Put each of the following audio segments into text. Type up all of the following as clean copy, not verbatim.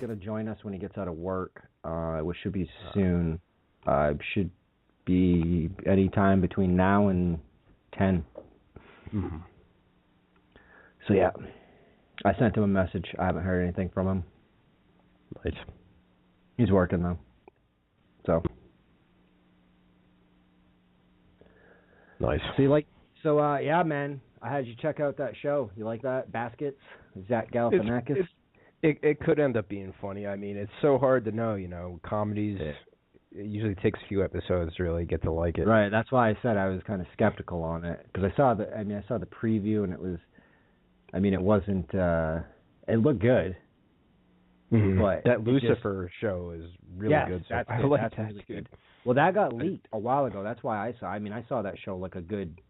going to join us when he gets out of work, which should be soon. Should be any time between now and 10. Mm-hmm. So, yeah. I sent him a message. I haven't heard anything from him. Nice. He's working, though. So. Nice. So, yeah, man. I had you check out that show. You like that? Baskets? Zach Galifianakis? It could end up being funny. I mean, it's so hard to know, comedies. It usually takes a few episodes to really get to like it. Right. That's why I said I was kind of skeptical on it, because I saw the preview, and it was, it wasn't. It looked good. Mm-hmm. But that Lucifer show is really good. So I like that. Really good. Well, that got leaked a while ago. That's why I saw. I saw that show like a good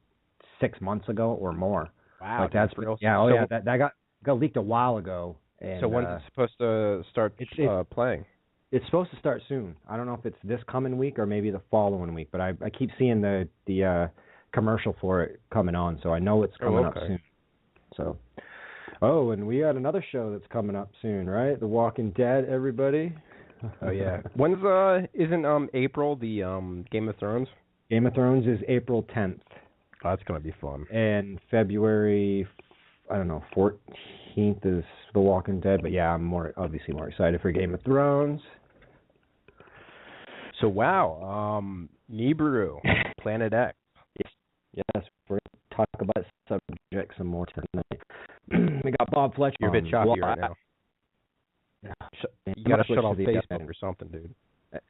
6 months ago or more. Wow. Like that's real. Yeah. Oh, so, yeah. That got leaked a while ago. And, so when's it supposed to start playing? It's supposed to start soon. I don't know if it's this coming week or maybe the following week, but I keep seeing the commercial for it coming on, so I know it's coming up soon. So, and we got another show that's coming up soon, right? The Walking Dead, everybody. Oh yeah. When's isn't April the Game of Thrones? Game of Thrones is April 10th. Oh, that's gonna be fun. And February, 14th is The Walking Dead. But yeah, I'm obviously more excited for Game of Thrones. So wow, Nibiru, Planet X. Yes, we're gonna talk about subjects some more tonight. We got Bob Fletcher. You're a bit choppy right now. You gotta shut off Facebook or something, dude.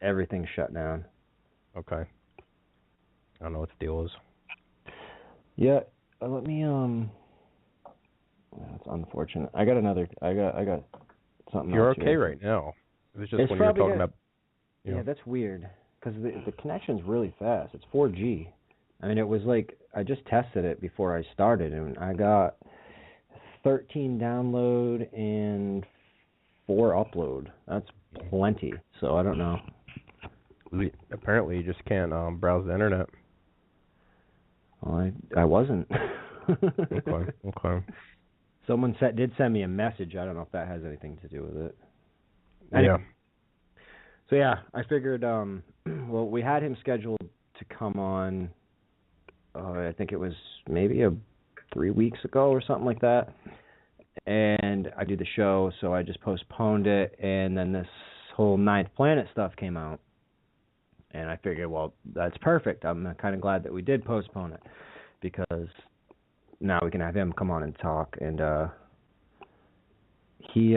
Everything's shut down. Okay. I don't know what the deal is. Yeah, let me that's unfortunate. I got something. You're else okay here. Right now. It was just when you were talking about. Yeah, that's weird because the connection's really fast. It's 4G. It was like I just tested it before I started, and I got 13 download and 4 upload. That's plenty. So I don't know. Apparently, you just can't browse the internet. Well, I wasn't. Okay. Someone did send me a message. I don't know if that has anything to do with it. Anyway. Yeah. So yeah, I figured. Well, we had him scheduled to come on. I think it was maybe 3 weeks ago or something like that. And I did the show, so I just postponed it. And then this whole Ninth Planet stuff came out. And I figured, well, that's perfect. I'm kind of glad that we did postpone it, because now we can have him come on and talk. And he's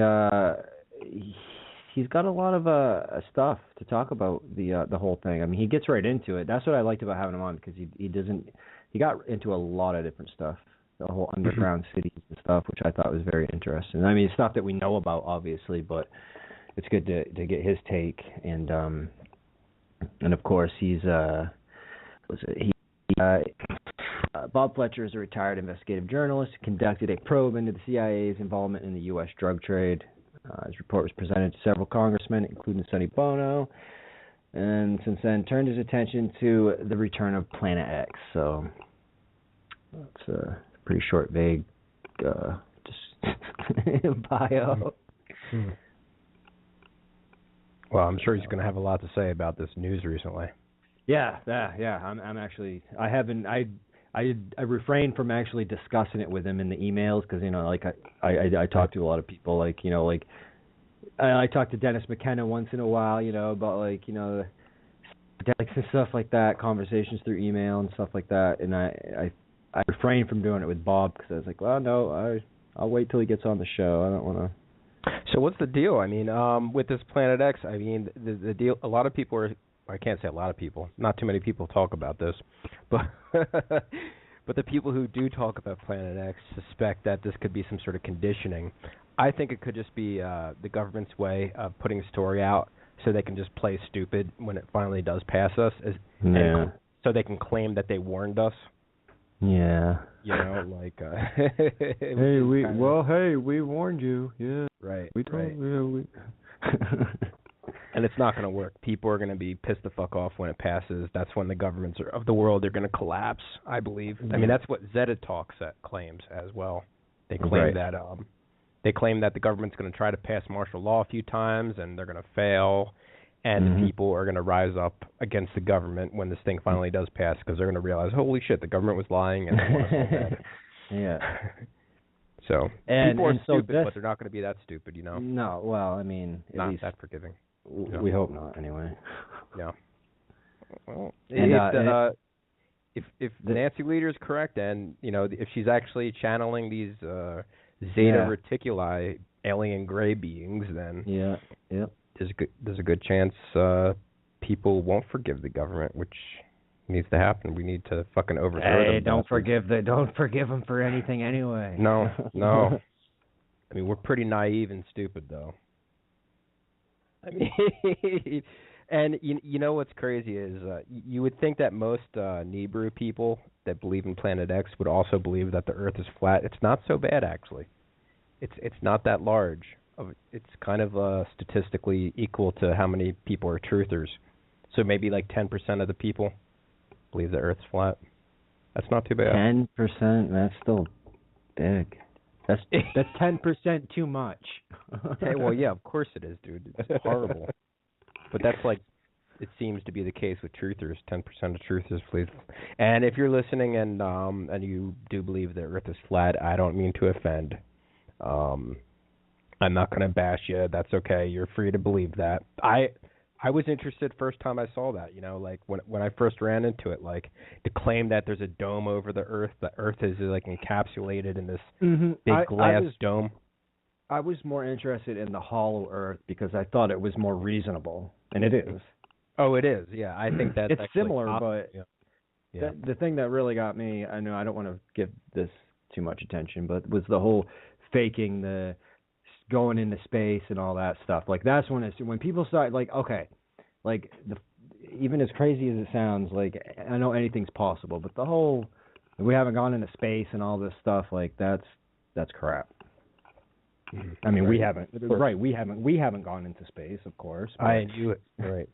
got a lot of stuff to talk about the whole thing. He gets right into it. That's what I liked about having him on, because he got into a lot of different stuff, the whole underground cities and stuff, which I thought was very interesting. Stuff that we know about, obviously, but it's good to get his take. And of course, Bob Fletcher is a retired investigative journalist who conducted a probe into the CIA's involvement in the U.S. drug trade. His report was presented to several congressmen, including Sonny Bono, and since then turned his attention to the return of Planet X. So it's a pretty short, vague just bio. Well, I'm sure he's going to have a lot to say about this news recently. Yeah. I'm actually. I refrained from actually discussing it with him in the emails, because I talk to a lot of people, I talk to Dennis McKenna once in a while, about and stuff like that, conversations through email and stuff like that, and I refrained from doing it with Bob, because I was like, well, no, I'll wait till he gets on the show. I don't want to. So what's the deal? With this Planet X, the deal. A lot of people are. I can't say a lot of people. Not too many people talk about this, but but the people who do talk about Planet X suspect that this could be some sort of conditioning. I think it could just be the government's way of putting a story out so they can just play stupid when it finally does pass us, so they can claim that they warned us. Yeah. Hey, we warned you. Yeah. Right. We told you. And it's not going to work. People are going to be pissed the fuck off when it passes. That's when the governments of the world are going to collapse, I believe. That's what Zeta Talk claims as well. They claim that They claim that the government's going to try to pass martial law a few times, and they're going to fail, and the people are going to rise up against the government when this thing finally does pass, because they're going to realize, holy shit, the government was lying, and they want us all dead. Yeah. So people are stupid, but they're not going to be that stupid, you know? No, well, I mean, at not least that forgiving. We hope not, anyway. Yeah. Well, if Nancy Lieder is correct, and you know, if she's actually channeling these Zeta Reticuli alien gray beings, then there's a good chance people won't forgive the government, which needs to happen. We need to fucking overthrow them. Don't forgive them for anything anyway. No. I mean, we're pretty naive and stupid, though. I mean, and you know what's crazy is you would think that most Nibiru people that believe in Planet X would also believe that the Earth is flat. It's not so bad, actually. It's not that large. It's kind of statistically equal to how many people are truthers. So maybe like 10% of the people believe the Earth's flat. That's not too bad. 10%, that's still big. That's 10% too much. Hey, well, yeah, of course it is, dude. It's horrible. But that's like, it seems to be the case with truthers. 10% of truthers believe. And if you're listening and you do believe the Earth is flat, I don't mean to offend. I'm not going to bash you. That's okay. You're free to believe that. I was interested first time I saw that, you know, like when I first ran into it, like the claim that there's a dome over the Earth is like encapsulated in this big glass dome. I was more interested in the hollow Earth because I thought it was more reasonable, and it is. Oh, it is. Yeah, I think that's it's similar, but yeah. The thing that really got me, I know I don't want to give this too much attention, but was the whole faking the going into space and all that stuff. Like that's when people start like, okay, like even as crazy as it sounds, like I know anything's possible, but the whole we haven't gone into space and all this stuff, like that's crap. I mean, we haven't. Right, we haven't gone into space, of course. I knew it. Right.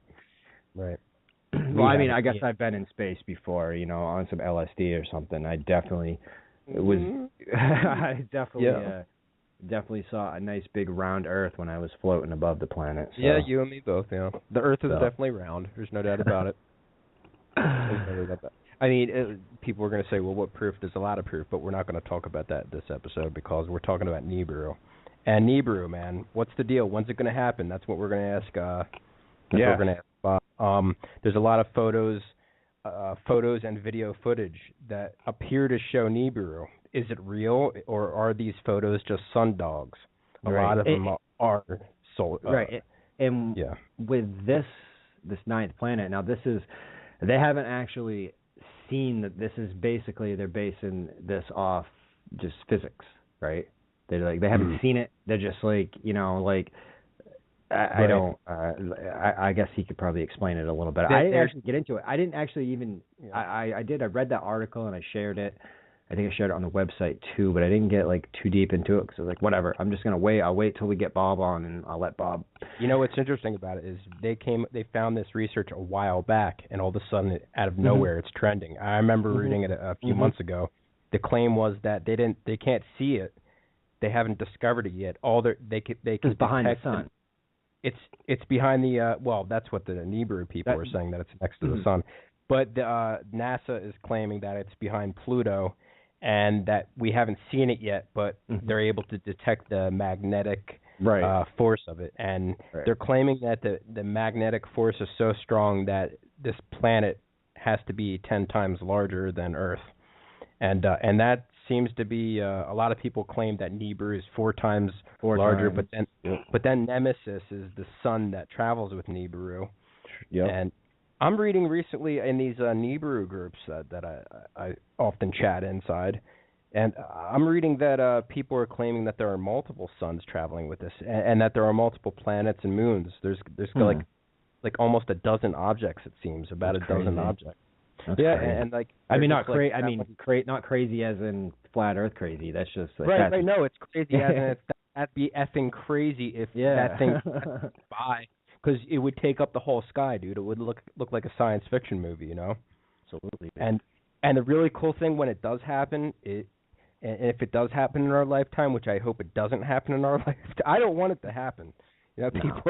Well, I mean, I guess I've been in space before, you know, on some LSD or something. I definitely definitely saw a nice big round Earth when I was floating above the planet. So. Yeah, you and me both. Yeah, the Earth is definitely round. There's no doubt about it. I mean, people are going to say, well, what proof? There's a lot of proof, but we're not going to talk about that this episode because we're talking about Nibiru. And Nibiru, man, what's the deal? When's it going to happen? That's what we're going to ask. What we're going to ask Bob. There's a lot of photos and video footage that appear to show Nibiru. Is it real, or are these photos just sun dogs? A lot of them are. Right. And with this ninth planet, now they haven't actually seen that this is basically they're basing this off just physics, right? They haven't seen it. They're just like, you know, like I don't. I guess he could probably explain it a little bit. I didn't actually get into it. I didn't actually even. I did. I read that article and I shared it. I think I shared it on the website too, but I didn't get like too deep into it because I was like, whatever. I'm just gonna wait. I'll wait till we get Bob on, and I'll let Bob. You know what's interesting about it is they found this research a while back, and all of a sudden, out of nowhere, it's trending. I remember reading it a few months ago. The claim was that they can't see it. They haven't discovered it yet. They can behind the sun. It's behind the well, that's what the Nibiru people are saying, that it's next to the sun. But NASA is claiming that it's behind Pluto, and that we haven't seen it yet, but they're able to detect the magnetic force of it. And they're claiming that the magnetic force is so strong that this planet has to be 10 times larger than Earth. And that seems to be a lot of people claim that Nibiru is 4 times larger, but then Nemesis is the sun that travels with Nibiru. And I'm reading recently in these Nibiru groups that I often chat inside, and I'm reading that people are claiming that there are multiple suns traveling with this, and that there are multiple planets and moons. There's like almost a dozen objects, it seems, about a dozen objects. That's crazy. And like I mean, not crazy. I mean, not crazy as in flat Earth crazy. That's just like, right. No, it's crazy as in that'd be effing crazy if that thing by, because it would take up the whole sky, dude. It would look like a science fiction movie, you know. Absolutely. And the really cool thing when it does happen, and if it does happen in our lifetime, which I hope it doesn't happen in our lifetime, I don't want it to happen. You know, people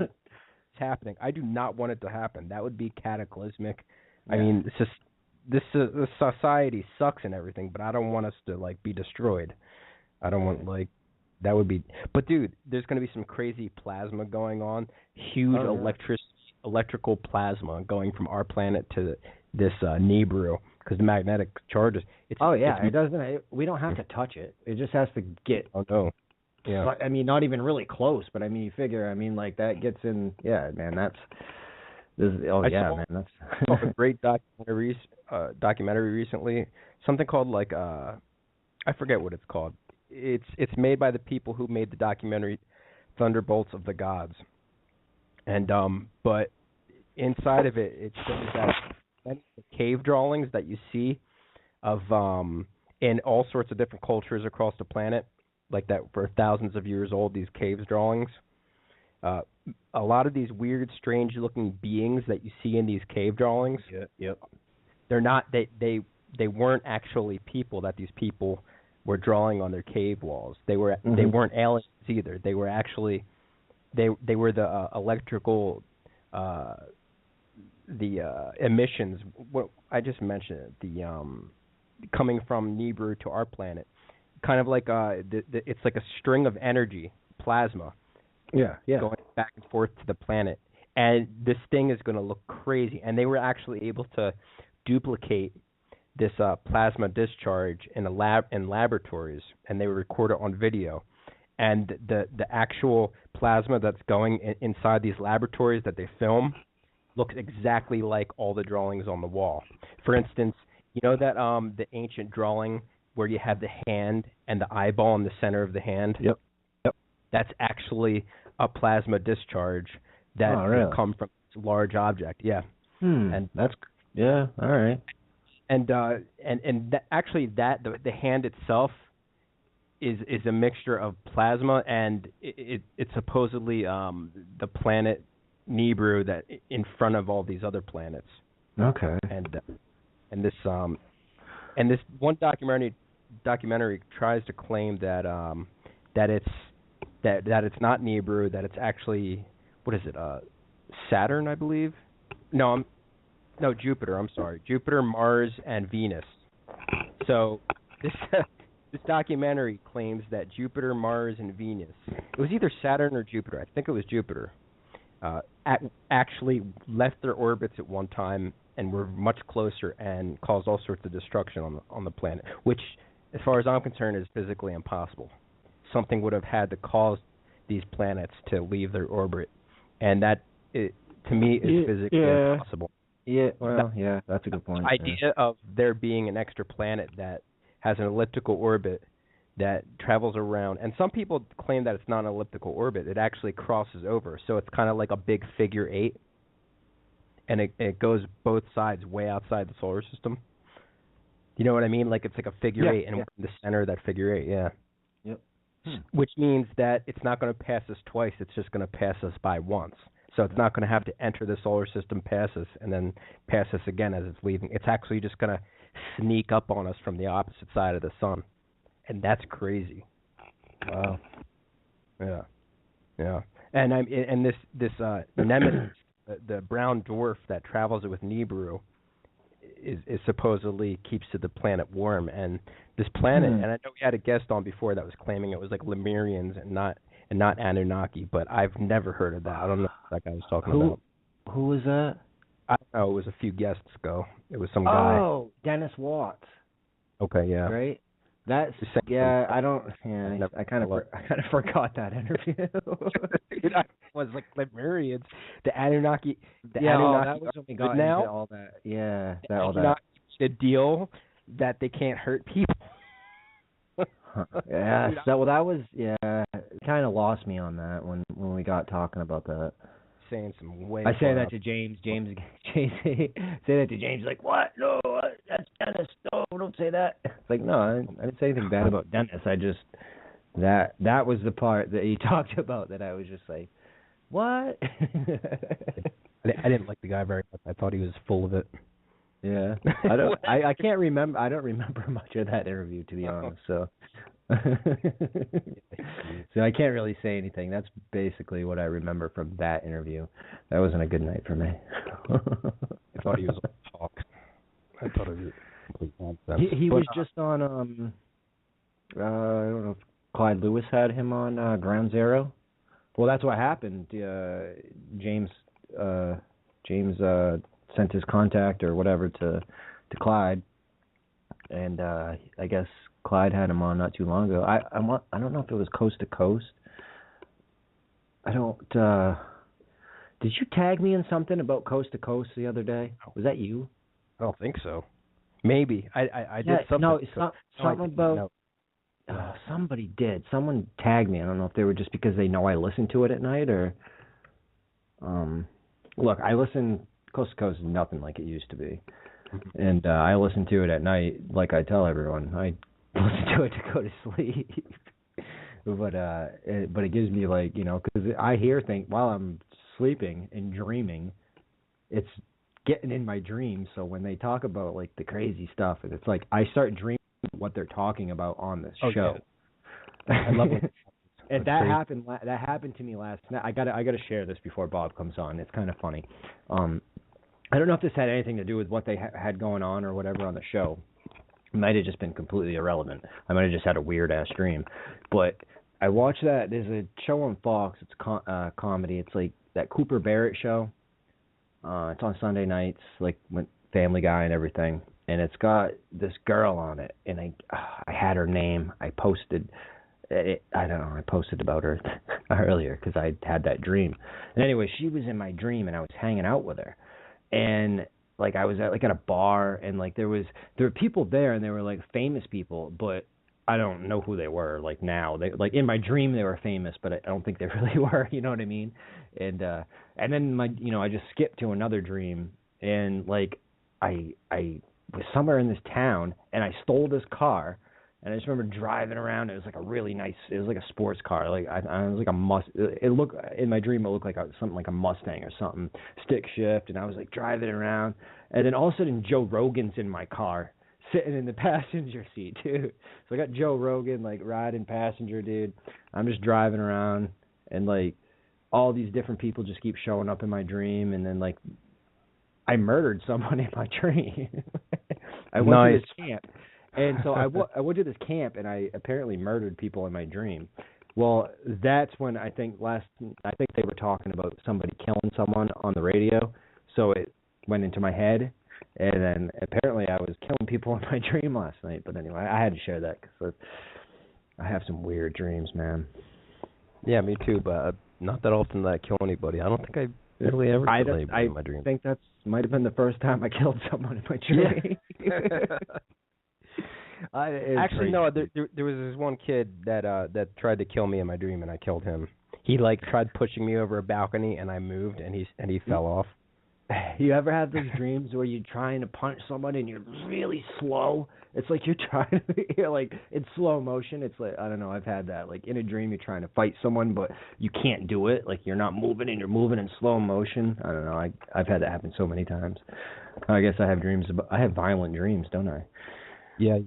it's happening. I do not want it to happen. That would be cataclysmic. Yeah. I mean, it's just this society sucks and everything, but I don't want us to like be destroyed. I don't want like that would be. But dude, there's going to be some crazy plasma going on. Huge electrical plasma going from our planet to this Nibiru because the magnetic charges. It doesn't. We don't have to touch it. It just has to get. Oh no. Yeah. But, I mean, not even really close. But I mean, you figure. I mean, like that gets in. Yeah, man. That's. Man. That's a great documentary recently. Something called like I forget what it's called. It's made by the people who made the documentary Thunderbolts of the Gods. And but inside of it shows that many of the cave drawings that you see of in all sorts of different cultures across the planet, like that for thousands of years old, these caves drawings. A lot of these weird, strange-looking beings that you see in these cave drawings, they're not. They weren't actually people that these people were drawing on their cave walls. They weren't aliens either. They were actually they were the electrical emissions. What I just mentioned it, the coming from Nibiru to our planet, kind of like it's like a string of energy, plasma. Going back and forth to the planet. And this thing is going to look crazy. And they were actually able to duplicate this plasma discharge in laboratories, and they were recorded on video. And the actual plasma that's going inside these laboratories that they film looks exactly like all the drawings on the wall. For instance, you know that the ancient drawing where you have the hand and the eyeball in the center of the hand? Yep. That's actually a plasma discharge that will come from this large object. Yeah. And that's all right. And actually the hand itself is a mixture of plasma and it's supposedly the planet Nibiru that in front of all these other planets. Okay. And this one documentary tries to claim that it's not Nibiru, that it's actually, what is it, Saturn, I believe? No, Jupiter, I'm sorry. Jupiter, Mars, and Venus. So this documentary claims that Jupiter, Mars, and Venus, it was either Saturn or Jupiter, I think it was Jupiter, actually left their orbits at one time and were much closer and caused all sorts of destruction on the planet, which, as far as I'm concerned, is physically impossible. Something would have had to cause these planets to leave their orbit, and that, to me, is physically impossible. Yeah, well, that's a good point. The idea of there being an extra planet that has an elliptical orbit that travels around, and some people claim that it's not an elliptical orbit. It actually crosses over, so it's kind of like a big figure 8, and it goes both sides way outside the solar system. You know what I mean? Like it's like a figure 8, and we're in the center of that figure 8, Yep. Which means that it's not going to pass us twice. It's just going to pass us by once. So it's not going to have to enter the solar system, pass us, and then pass us again as it's leaving. It's actually just going to sneak up on us from the opposite side of the sun. And that's crazy. Wow. Yeah. And this Nemesis, the brown dwarf that travels with Nibiru, is supposedly keeps the planet warm. And this planet, and I know we had a guest on before that was claiming it was like Lemurians and not Anunnaki, but I've never heard of that. I don't know what that guy was talking about. Who was that? I don't know. It was a few guests ago. It was some guy. Oh, Dennis Watts. Okay, yeah. Right? That's I don't. Yeah, I kind of forgot that interview. Dude, I was like Lemurians, the Anunnaki. That was when we got into all that. Yeah, all that. The deal that they can't hurt people. Yeah, that was kind of lost me on that when we got talking about that. Saying some way. I say that to James. Say that to James. Like, what? No, that's Dennis. No, don't say that. It's like, no, I didn't say anything bad about Dennis. I just that was the part that he talked about that I was just like, what? I didn't like the guy very much. I thought he was full of it. Yeah. I can't remember. I don't remember much of that interview, to be honest. So. So I can't really say anything. That's basically what I remember from that interview. That wasn't a good night for me. I thought he was a talk. I thought it was nonsense. He was just on I don't know if Clyde Lewis had him on Ground Zero. Well, that's what happened. James sent his contact or whatever to Clyde, and I guess Clyde had him on not too long ago. I don't know if it was Coast to Coast. I don't. Did you tag me in something about Coast to Coast the other day? Was that you? I don't think so. Maybe I did something. No, something about. No. Somebody did. Someone tagged me. I don't know if they were just because they know I listen to it at night or. Look, I listen. Coast to Coast is nothing like it used to be, and I listen to it at night. Like I tell everyone, I listen to it to go to sleep. but it gives me because I hear things while I'm sleeping and dreaming. It's getting in my dreams. So when they talk about like the crazy stuff, and it's like I start dreaming what they're talking about on this show. Yeah. I love it. And that happened to me last night. I gotta share this before Bob comes on. It's kind of funny. I don't know if this had anything to do with what they had going on or whatever on the show. It might have just been completely irrelevant. I might have just had a weird ass dream. But I watched that. There's a show on Fox. It's comedy. It's like that Cooper Barrett show. It's on Sunday nights, like with Family Guy and everything. And it's got this girl on it. And I had her name. I posted. I don't know. I posted about her earlier because I had that dream. And anyway, she was in my dream, and I was hanging out with her. And like I was at a bar, and like there were people there, and they were like famous people, but I don't know who they were. Like now, they like in my dream they were famous, but I don't think they really were. You know what I mean? And then I just skipped to another dream, and like I was somewhere in this town, and I stole this car. And I just remember driving around. It was like a really nice. It was like a sports car. Like I was like a It looked in my dream. It looked like something like a Mustang or something. Stick shift. And I was like driving around. And then all of a sudden, Joe Rogan's in my car, sitting in the passenger seat, dude. So I got Joe Rogan like riding passenger, dude. I'm just driving around, and like all these different people just keep showing up in my dream. And then like I murdered someone in my dream. I went to this camp. And so I went to this camp, and I apparently murdered people in my dream. Well, that's when I think they were talking about somebody killing someone on the radio. So it went into my head, and then apparently I was killing people in my dream last night. But anyway, I had to share that because I have some weird dreams, man. Yeah, me too. But not that often that I kill anybody. I don't think I really ever killed anybody in my dream. I think that might have been the first time I killed someone in my dream. Yeah. Actually, no. There was this one kid that tried to kill me in my dream, and I killed him. He like tried pushing me over a balcony, and I moved, and he fell off. You ever have those dreams where you're trying to punch someone and you're really slow? It's like you're like in slow motion. It's like I don't know. I've had that. Like in a dream, you're trying to fight someone, but you can't do it. Like you're not moving, and you're moving in slow motion. I don't know. I've had that happen so many times. I guess I have dreams. I have violent dreams, don't I? Yeah.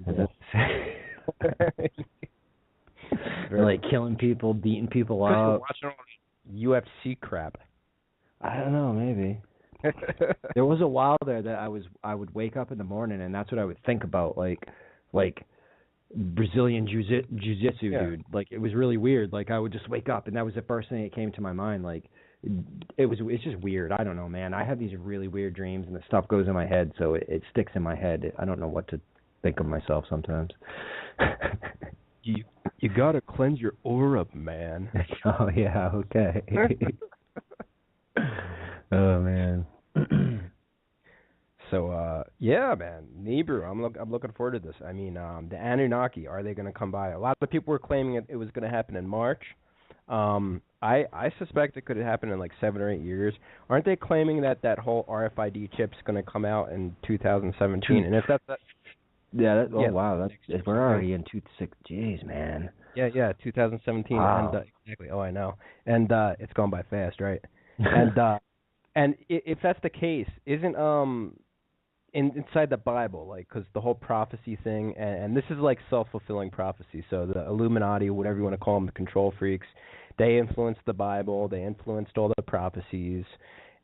Like killing people, beating people up. Watching UFC crap. I don't know, maybe. There was a while there that I would wake up in the morning, and that's what I would think about, like Brazilian jiu-jitsu, yeah. Dude. Like it was really weird. Like I would just wake up, and that was the first thing that came to my mind. Like it's just weird. I don't know, man. I have these really weird dreams, and the stuff goes in my head, so it sticks in my head. I don't know what to think of myself sometimes. You gotta cleanse your aura, man. Oh yeah, okay. Oh man. So yeah, man, Nibiru. I'm looking forward to this. I mean, the Anunnaki, are they gonna come by? A lot of people were claiming it was gonna happen in March. I suspect it could happen in like 7 or 8 years. Aren't they claiming that whole RFID chip's gonna come out in 2017? And if that's that. Yeah. Wow. We're already in 26. Jeez, man. Yeah. 2017. Wow. And, exactly. Oh, I know. And it's gone by fast, right? And if that's the case, isn't inside the Bible, like, because the whole prophecy thing, and this is like self-fulfilling prophecy. So the Illuminati, whatever you want to call them, the control freaks, they influenced the Bible, they influenced all the prophecies,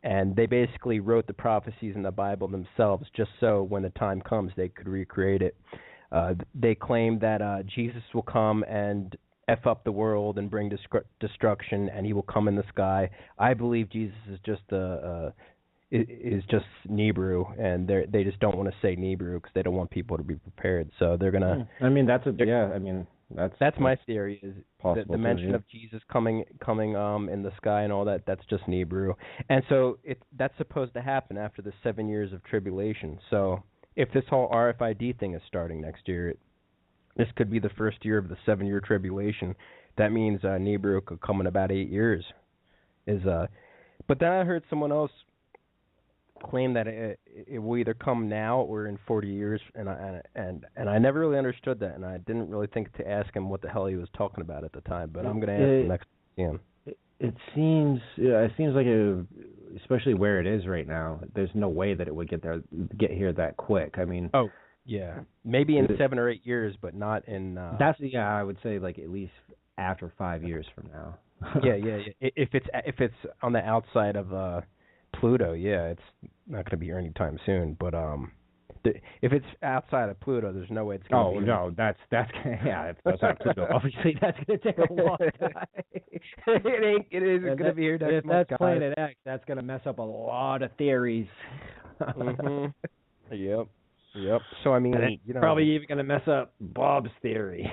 and they basically wrote the prophecies in the Bible themselves just so when the time comes they could recreate it. They claim that Jesus will come and F up the world and bring destruction, and he will come in the sky. I believe Jesus is just just Nebrew, and they just don't want to say Nebrew because they don't want people to be prepared. So they're gonna. I mean, that's my theory is the mention too, of Jesus coming in the sky and all that. That's just Nebrew, and so that's supposed to happen after the 7 years of tribulation. So if this whole RFID thing is starting next year, this could be the first year of the 7-year tribulation. That means Nebrew could come in about 8 years. But then I heard someone else claim that it will either come now or in 40 years, and I never really understood that, and I didn't really think to ask him what the hell he was talking about at the time. But I'm going to ask him next time. It seems like especially where it is right now, there's no way that it would get here that quick. I mean, yeah, maybe in 7 or 8 years, but not in. I would say like at least after 5 years from now. yeah. If it's on the outside of Pluto, yeah, it's not going to be here anytime soon. But if it's outside of Pluto, there's no way it's going to be. Oh no, that's yeah. If it's outside of Pluto, obviously that's going to take a long time. It is going to be here next month. If that's Planet X, that's going to mess up a lot of theories. Yep. So I mean, probably even going to mess up Bob's theory.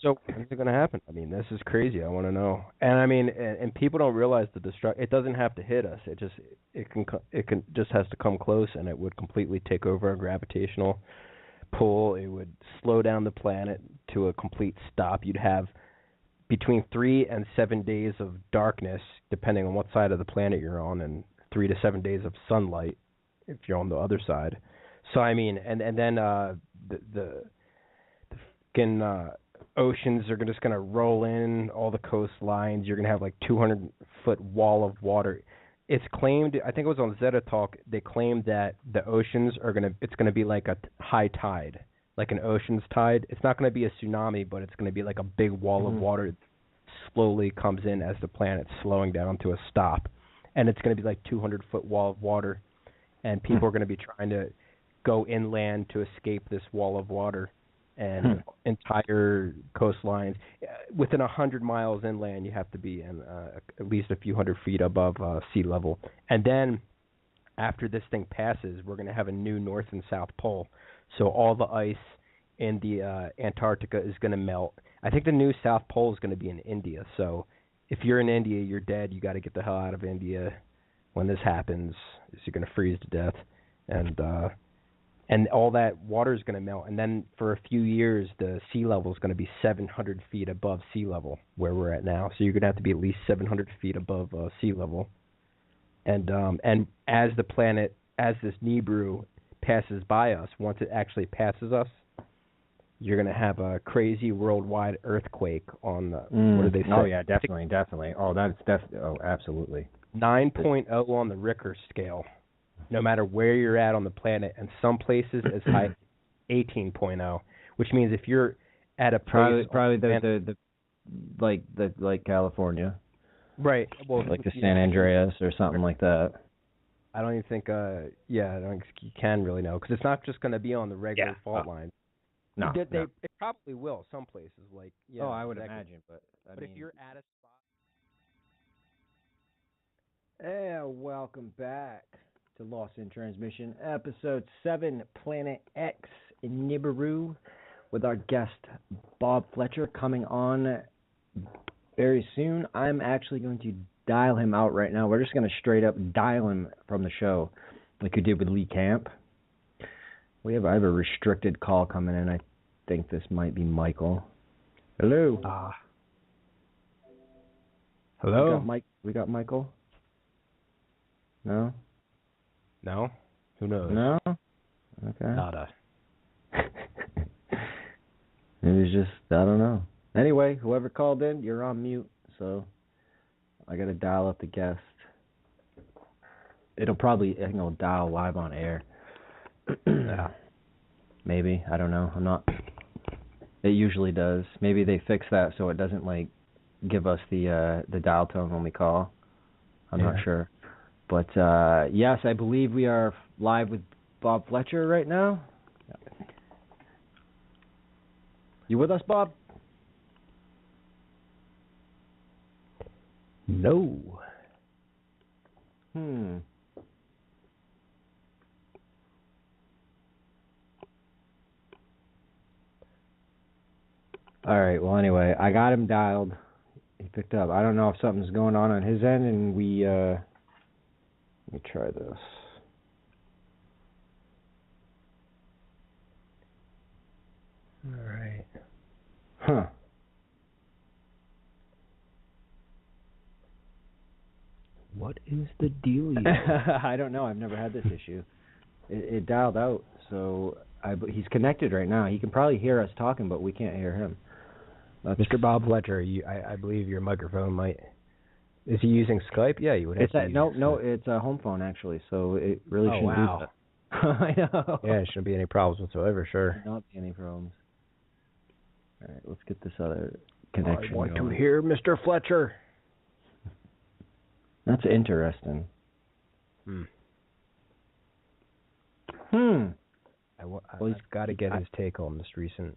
So when's it going to happen? I mean, this is crazy. I want to know. And I mean, and people don't realize the destruction. It doesn't have to hit us. It just has to come close, and it would completely take over our gravitational pull. It would slow down the planet to a complete stop. You'd have between 3 and 7 days of darkness, depending on what side of the planet you're on, and 3 to 7 days of sunlight if you're on the other side. So I mean, and then the oceans are just going to roll in all the coastlines. You're going to have like 200-foot wall of water. It's claimed, I think it was on Zeta Talk, they claimed that the oceans it's going to be like a high tide, like an ocean's tide. It's not going to be a tsunami, but it's going to be like a big wall of water that slowly comes in as the planet's slowing down to a stop. And it's going to be like 200-foot wall of water. And people are going to be trying to go inland to escape this wall of water. And entire coastlines within 100 miles inland, you have to be in at least a few hundred feet above sea level. And then after this thing passes, we're going to have a new North and South Pole. So all the ice in the Antarctica is going to melt. I think the new South Pole is going to be in India. So if you're in India, you're dead. You got to get the hell out of India when this happens. You're going to freeze to death, and all that water is going to melt. And then for a few years, the sea level is going to be 700 feet above sea level, where we're at now. So you're going to have to be at least 700 feet above sea level. And as this Nibiru passes by us, once it actually passes us, you're going to have a crazy worldwide earthquake on the, what do they say? Oh, yeah, definitely. Oh, absolutely. 9.0 on the Richter scale. No matter where you're at on the planet, and some places as high as 18.0, which means if you're at a place probably like California, right? Well, like the San Andreas or something like that. I don't even think, I don't think you can really know, because it's not just going to be on the regular fault line. No, it probably will. Some places, like I would imagine, but if you're at a spot. And welcome back to Lost in Transmission, Episode 7, Planet X in Nibiru, with our guest, Bob Fletcher, coming on very soon. I'm actually going to dial him out right now. We're just going to straight up dial him from the show, like we did with Lee Camp. I have a restricted call coming in. I think this might be Michael. Hello. Hello? We got Michael? No? No? Who knows? No? Okay. Nada. Maybe it's just, I don't know. Anyway, whoever called in, you're on mute, so I got to dial up the guest. It'll probably, dial live on air. Yeah. Maybe, I don't know. I'm not. It usually does. Maybe they fix that so it doesn't like give us the dial tone when we call. I'm not sure. But yes, I believe we are live with Bob Fletcher right now. You with us, Bob? No. All right. Well, anyway, I got him dialed. He picked up. I don't know if something's going on his end, and let me try this. All right. Huh. What is the deal? I don't know. I've never had this issue. It dialed out, so he's connected right now. He can probably hear us talking, but we can't hear him. Mr. Bob Fletcher, I believe your microphone might. Is he using Skype? Yeah, you would have to. No, it's a home phone actually, so it really shouldn't be that. I know. Yeah, it shouldn't be any problems whatsoever. Sure. Should not be any problems. All right, let's get this other connection. I want going. to hear Mr. Fletcher. That's interesting. I've got to get his take on this recent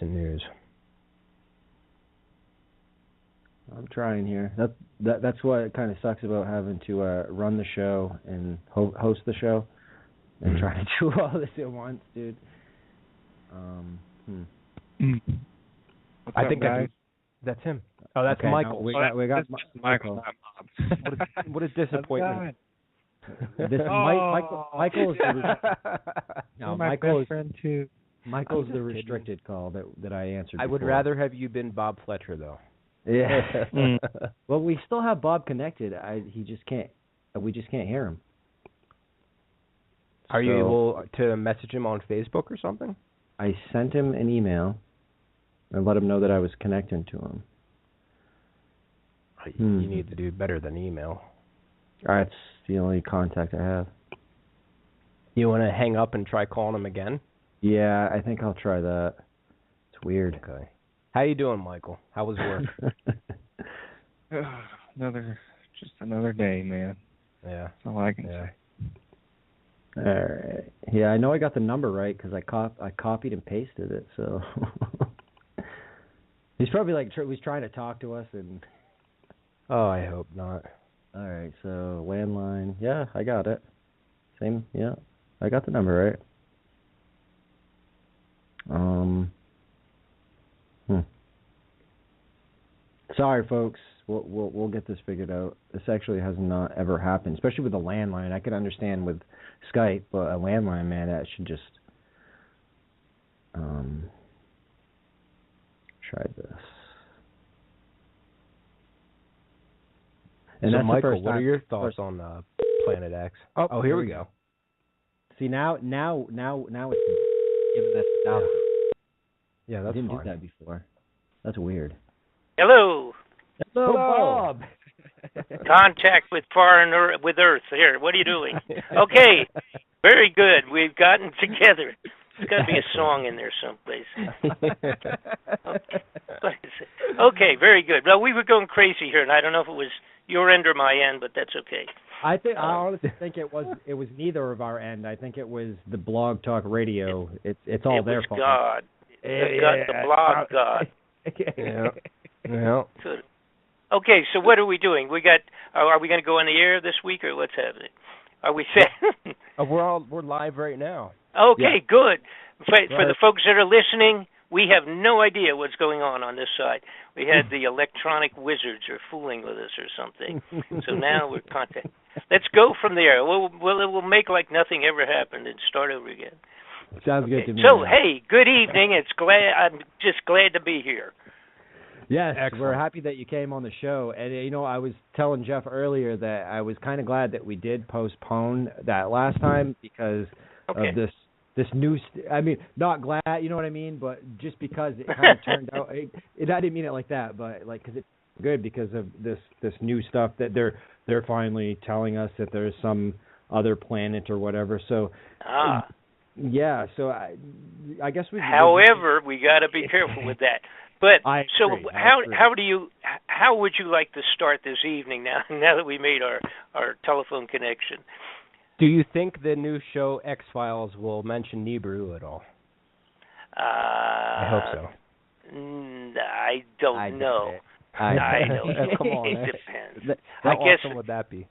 news. I'm trying here. That's what it kind of sucks about having to run the show and host the show and try to do all this at once, dude. I think that's him. Oh, that's okay, Michael. No, we got Michael, not Bob. What a disappointment. Michael is my best friend too. Michael's the restricted call that I answered. I would rather have you been Bob Fletcher, though. Yeah. Well, we still have Bob connected. He just can't. We just can't hear him. Are you able to message him on Facebook or something? I sent him an email and let him know that I was connecting to him. You need to do better than email. That's the only contact I have. You want to hang up and try calling him again? Yeah, I think I'll try that. It's weird. Okay. How you doing, Michael? How was work? Another day, man. Yeah. That's all I can say. All right. Yeah, I know I got the number right because I copied and pasted it. So he's probably like he's trying to talk to us and. Oh, I hope not. All right. So landline. Yeah, I got it. Same. Yeah, I got the number right. Sorry, folks. We'll get this figured out. This actually has not ever happened, especially with a landline. I could understand with Skype, but a landline, man, that should just try this. And so, Michael, what are your thoughts on Planet X? Oh, here we go. See, now it's giving us down. Yeah, that's I didn't fine. do that before. That's weird. Hello. Hello, Bob. Contact with with Earth. Here, what are you doing? Okay, very good. We've gotten together. There's got to be a song in there someplace. Okay, very good. Well, we were going crazy here, and I don't know if it was your end or my end, but that's okay. I honestly think it was neither of our end. I think it was the Blog Talk Radio. It's all their fault. God. The blog God. Yeah. Okay, so what are we doing? Are we going to go on the air this week, or what's happening? Are we set? We're live right now. Okay, good. For the folks that are listening, we have no idea what's going on this side. We had the electronic wizards are fooling with us or something. So now we're contacting. Let's go from there. We'll make like nothing ever happened and start over again. Sounds good to me. So, hey, good evening. I'm just glad to be here. Yes, excellent. We're happy that you came on the show. And, I was telling Jeff earlier that I was kind of glad that we did postpone that last time because of this new I mean, not glad, you know what I mean? But just because it kind of turned out, I didn't mean it like that, but like because it's good because of this new stuff that they're finally telling us that there's some other planet or whatever. So yeah, so I guess we. However, we got to be careful with that. But so how would you like to start this evening now that we made our telephone connection? Do you think the new show X-Files will mention Nibiru at all? I hope so. I don't know. I don't. Come on, it depends. How I guess, awesome would that be?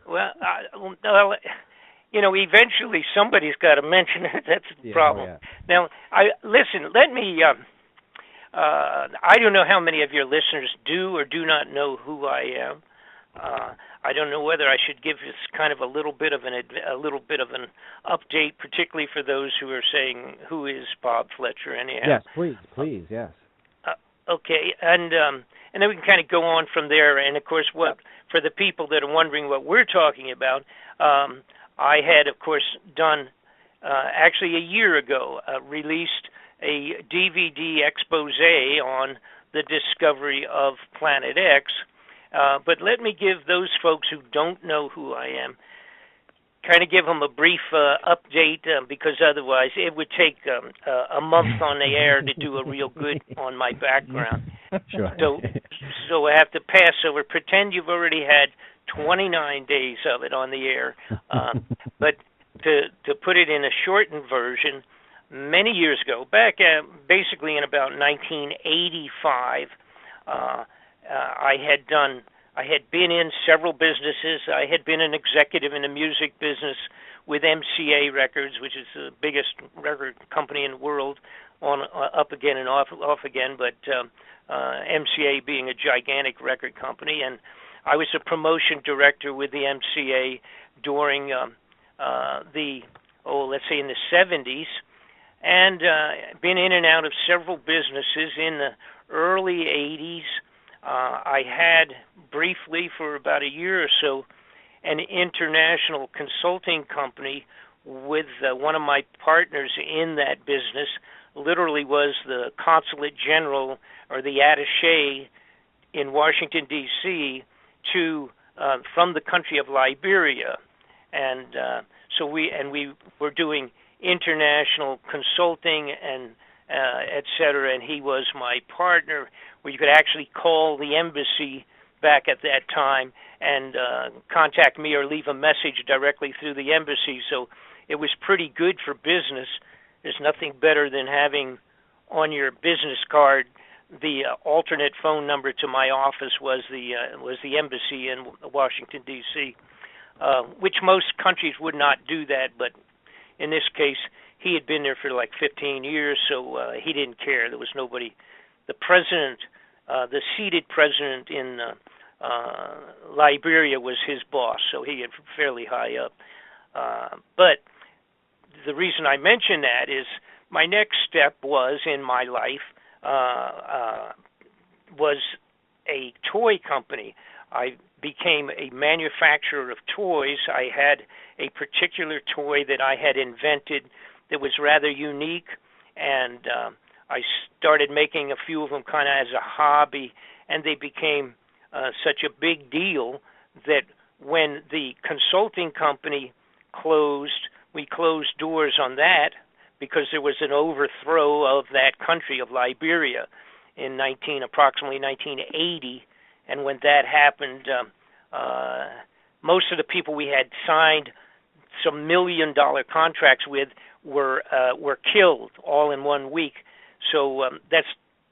Well, eventually somebody's got to mention it. That's the problem. Yeah. Now, listen. Let me. I don't know how many of your listeners do or do not know who I am. I don't know whether I should give this kind of a little bit of an update, particularly for those who are saying, "Who is Bob Fletcher?" Anyhow. Yes, please, yes. Okay, and then we can kind of go on from there. And of course, for the people that are wondering what we're talking about, I had, of course, done actually a year ago released a DVD expose on the discovery of Planet X. But let me give those folks who don't know who I am, kind of give them a brief update, because otherwise it would take a month on the air to do a real good on my background. Sure. So I have to pass over. Pretend you've already had 29 days of it on the air. But to put it in a shortened version, many years ago, back basically in about 1985, I had been in several businesses. I had been an executive in the music business with MCA Records, which is the biggest record company in the world, on up again and off again, but MCA being a gigantic record company. And I was a promotion director with the MCA during let's say in the 70s, and been in and out of several businesses in the early 80s. I had briefly for about a year or so an international consulting company with one of my partners in that business, literally was the consulate general or the attaché in Washington, D.C. to from the country of Liberia. And so we were doing international consulting and et cetera, and he was my partner, where you could actually call the embassy back at that time and contact me or leave a message directly through the embassy. So it was pretty good for business. There's nothing better than having on your business card the alternate phone number to my office was the embassy in Washington, D.C., which most countries would not do that, but in this case, he had been there for like 15 years, so he didn't care. There was nobody. The president, the seated president in Liberia was his boss, so he had fairly high up. But the reason I mention that is my next step was in my life was a toy company. I became a manufacturer of toys. I had a particular toy that I had invented that was rather unique, and I started making a few of them kind of as a hobby, and they became such a big deal that when the consulting company closed, we closed doors on that because there was an overthrow of that country of Liberia in approximately 1980, and when that happened, most of the people we had signed some $1 million contracts with were killed all in 1 week. So that's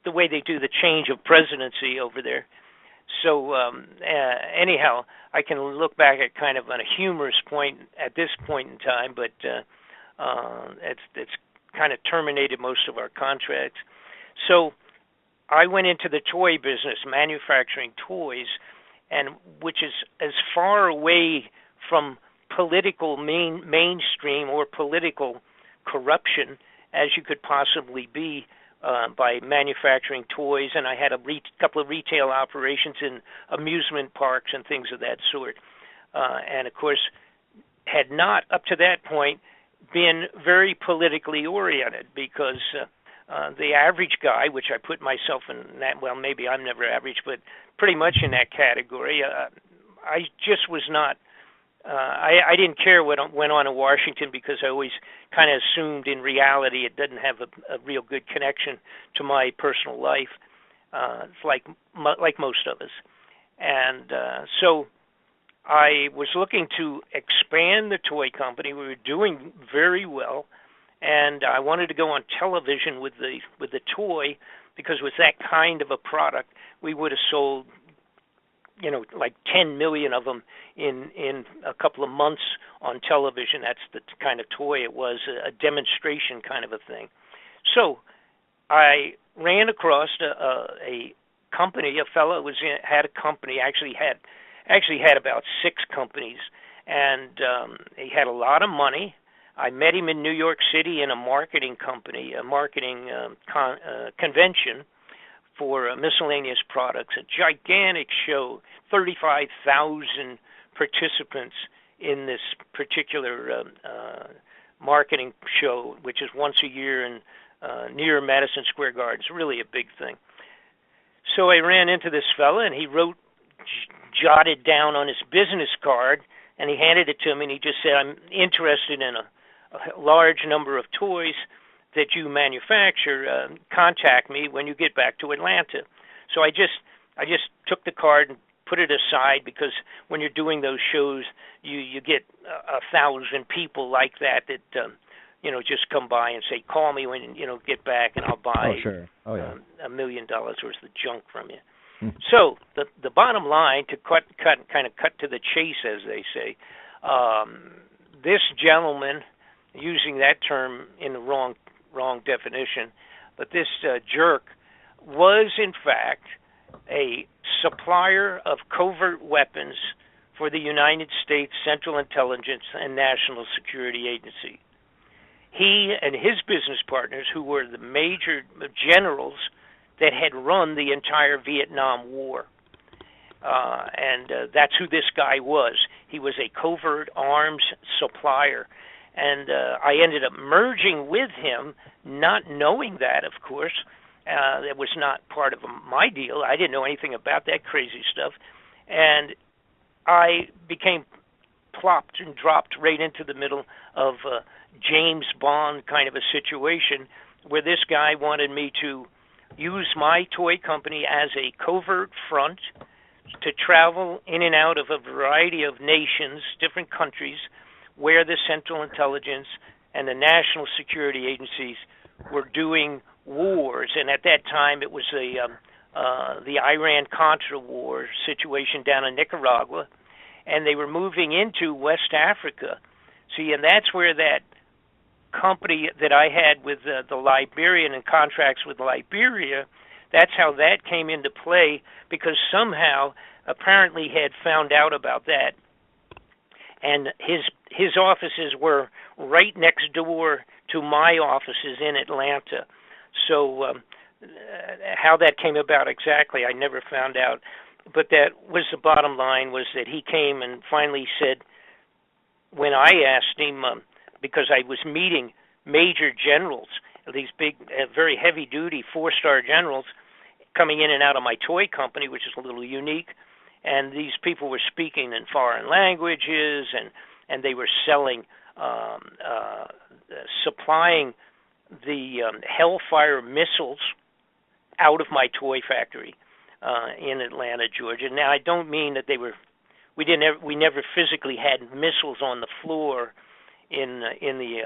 the way they do the change of presidency over there. So anyhow, I can look back at kind of on a humorous point at this point in time, but it's kind of terminated most of our contracts. So I went into the toy business, manufacturing toys, and which is as far away from political mainstream or political corruption as you could possibly be by manufacturing toys. And I had a couple of retail operations in amusement parks and things of that sort. And, of course, had not, up to that point, been very politically oriented because the average guy, which I put myself in that, well, maybe I'm never average, but pretty much in that category, I just was not I didn't care what went on in Washington because I always kind of assumed in reality it didn't have a real good connection to my personal life. It's like most of us. And so I was looking to expand the toy company. We were doing very well, and I wanted to go on television with the toy because with that kind of a product, we would have sold, like 10 million of them in a couple of months on television. That's the kind of toy it was, a demonstration kind of a thing. So I ran across a company. A fellow had a company, actually had about 6 companies, and he had a lot of money. I met him in New York City in a marketing company, a marketing convention for miscellaneous products, a gigantic show, 35,000 participants in this particular marketing show, which is once a year in near Madison Square Garden. It's really a big thing. So I ran into this fella, and he jotted down on his business card, and he handed it to me, and he just said, I'm interested in a large number of toys that you manufacture. Contact me when you get back to Atlanta. So I just took the card and put it aside, because when you're doing those shows, you get 1,000 people like that just come by and say, call me when get back, and I'll buy $1 million worth of junk from you. So the bottom line, to cut to the chase, as they say, this gentleman, using that term in the wrong definition, but this jerk was in fact a supplier of covert weapons for the United States Central Intelligence and National Security Agency. He and his business partners, who were the major generals that had run the entire Vietnam War, and that's who this guy was. He was a covert arms supplier, and I ended up merging with him, not knowing that, of course. That was not part of my deal. I didn't know anything about that crazy stuff, and I became plopped and dropped right into the middle of James Bond kind of a situation, where this guy wanted me to use my toy company as a covert front to travel in and out of a variety of nations, different countries, where the Central Intelligence and the National Security Agencies were doing wars. And at that time, it was the Iran-Contra war situation down in Nicaragua, and they were moving into West Africa. See, and that's where that company that I had with the Liberian and contracts with Liberia, that's how that came into play, because somehow apparently he had found out about that, and his offices were right next door to my offices in Atlanta. So how that came about exactly, I never found out, but that was the bottom line, was that he came and finally said, when I asked him, because I was meeting major generals, these big, very heavy-duty 4-star generals coming in and out of my toy company, which is a little unique, and these people were speaking in foreign languages, and they were selling, supplying the Hellfire missiles out of my toy factory in Atlanta, Georgia. Now, I don't mean that we never physically had missiles on the floor in the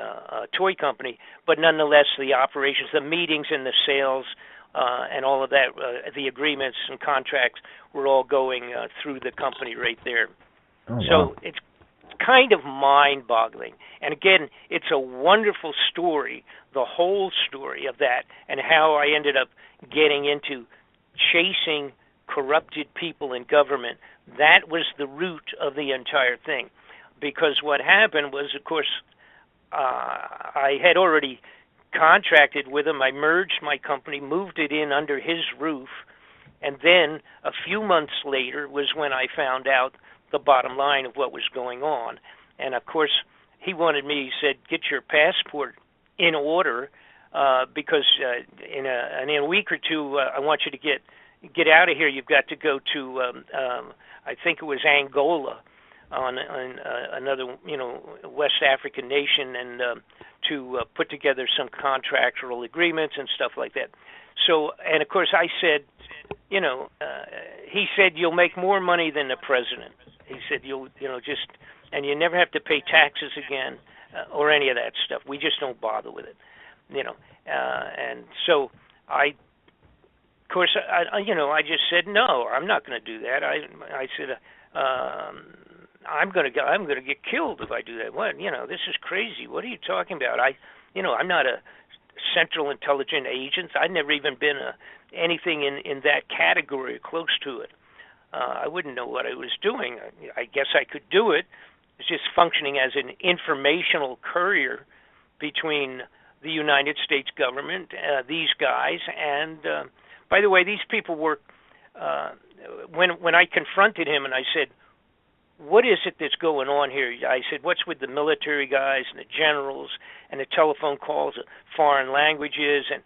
toy company, but nonetheless, the operations, the meetings, and the sales, and all of that, the agreements and contracts were all going through the company right there. Oh, wow. So it's kind of mind-boggling. And again, it's a wonderful story, the whole story of that, and how I ended up getting into chasing corrupted people in government. That was the root of the entire thing. Because what happened was, of course, I had already contracted with him. I merged my company, moved it in under his roof, and then a few months later was when I found out the bottom line of what was going on. And, of course, he wanted me, he said, get your passport in order, because in a week or two, I want you to get out of here. You've got to go to, I think it was Angola, on another, West African nation, and to put together some contractual agreements and stuff like that. So, and of course, I said, he said, you'll make more money than the president. He said, and you never have to pay taxes again, or any of that stuff. We just don't bother with it, and so I just said, no, I'm not going to do that. I said, I'm going to get killed if I do that. What? This is crazy. What are you talking about? I'm not a Central Intelligence Agent. I'd never even been anything in that category or close to it. I wouldn't know what I was doing. I guess I could do it. It's just functioning as an informational courier between the United States government, these guys, and by the way, these people were. When I confronted him and I said, what is it that's going on here? I said, what's with the military guys and the generals and the telephone calls of foreign languages and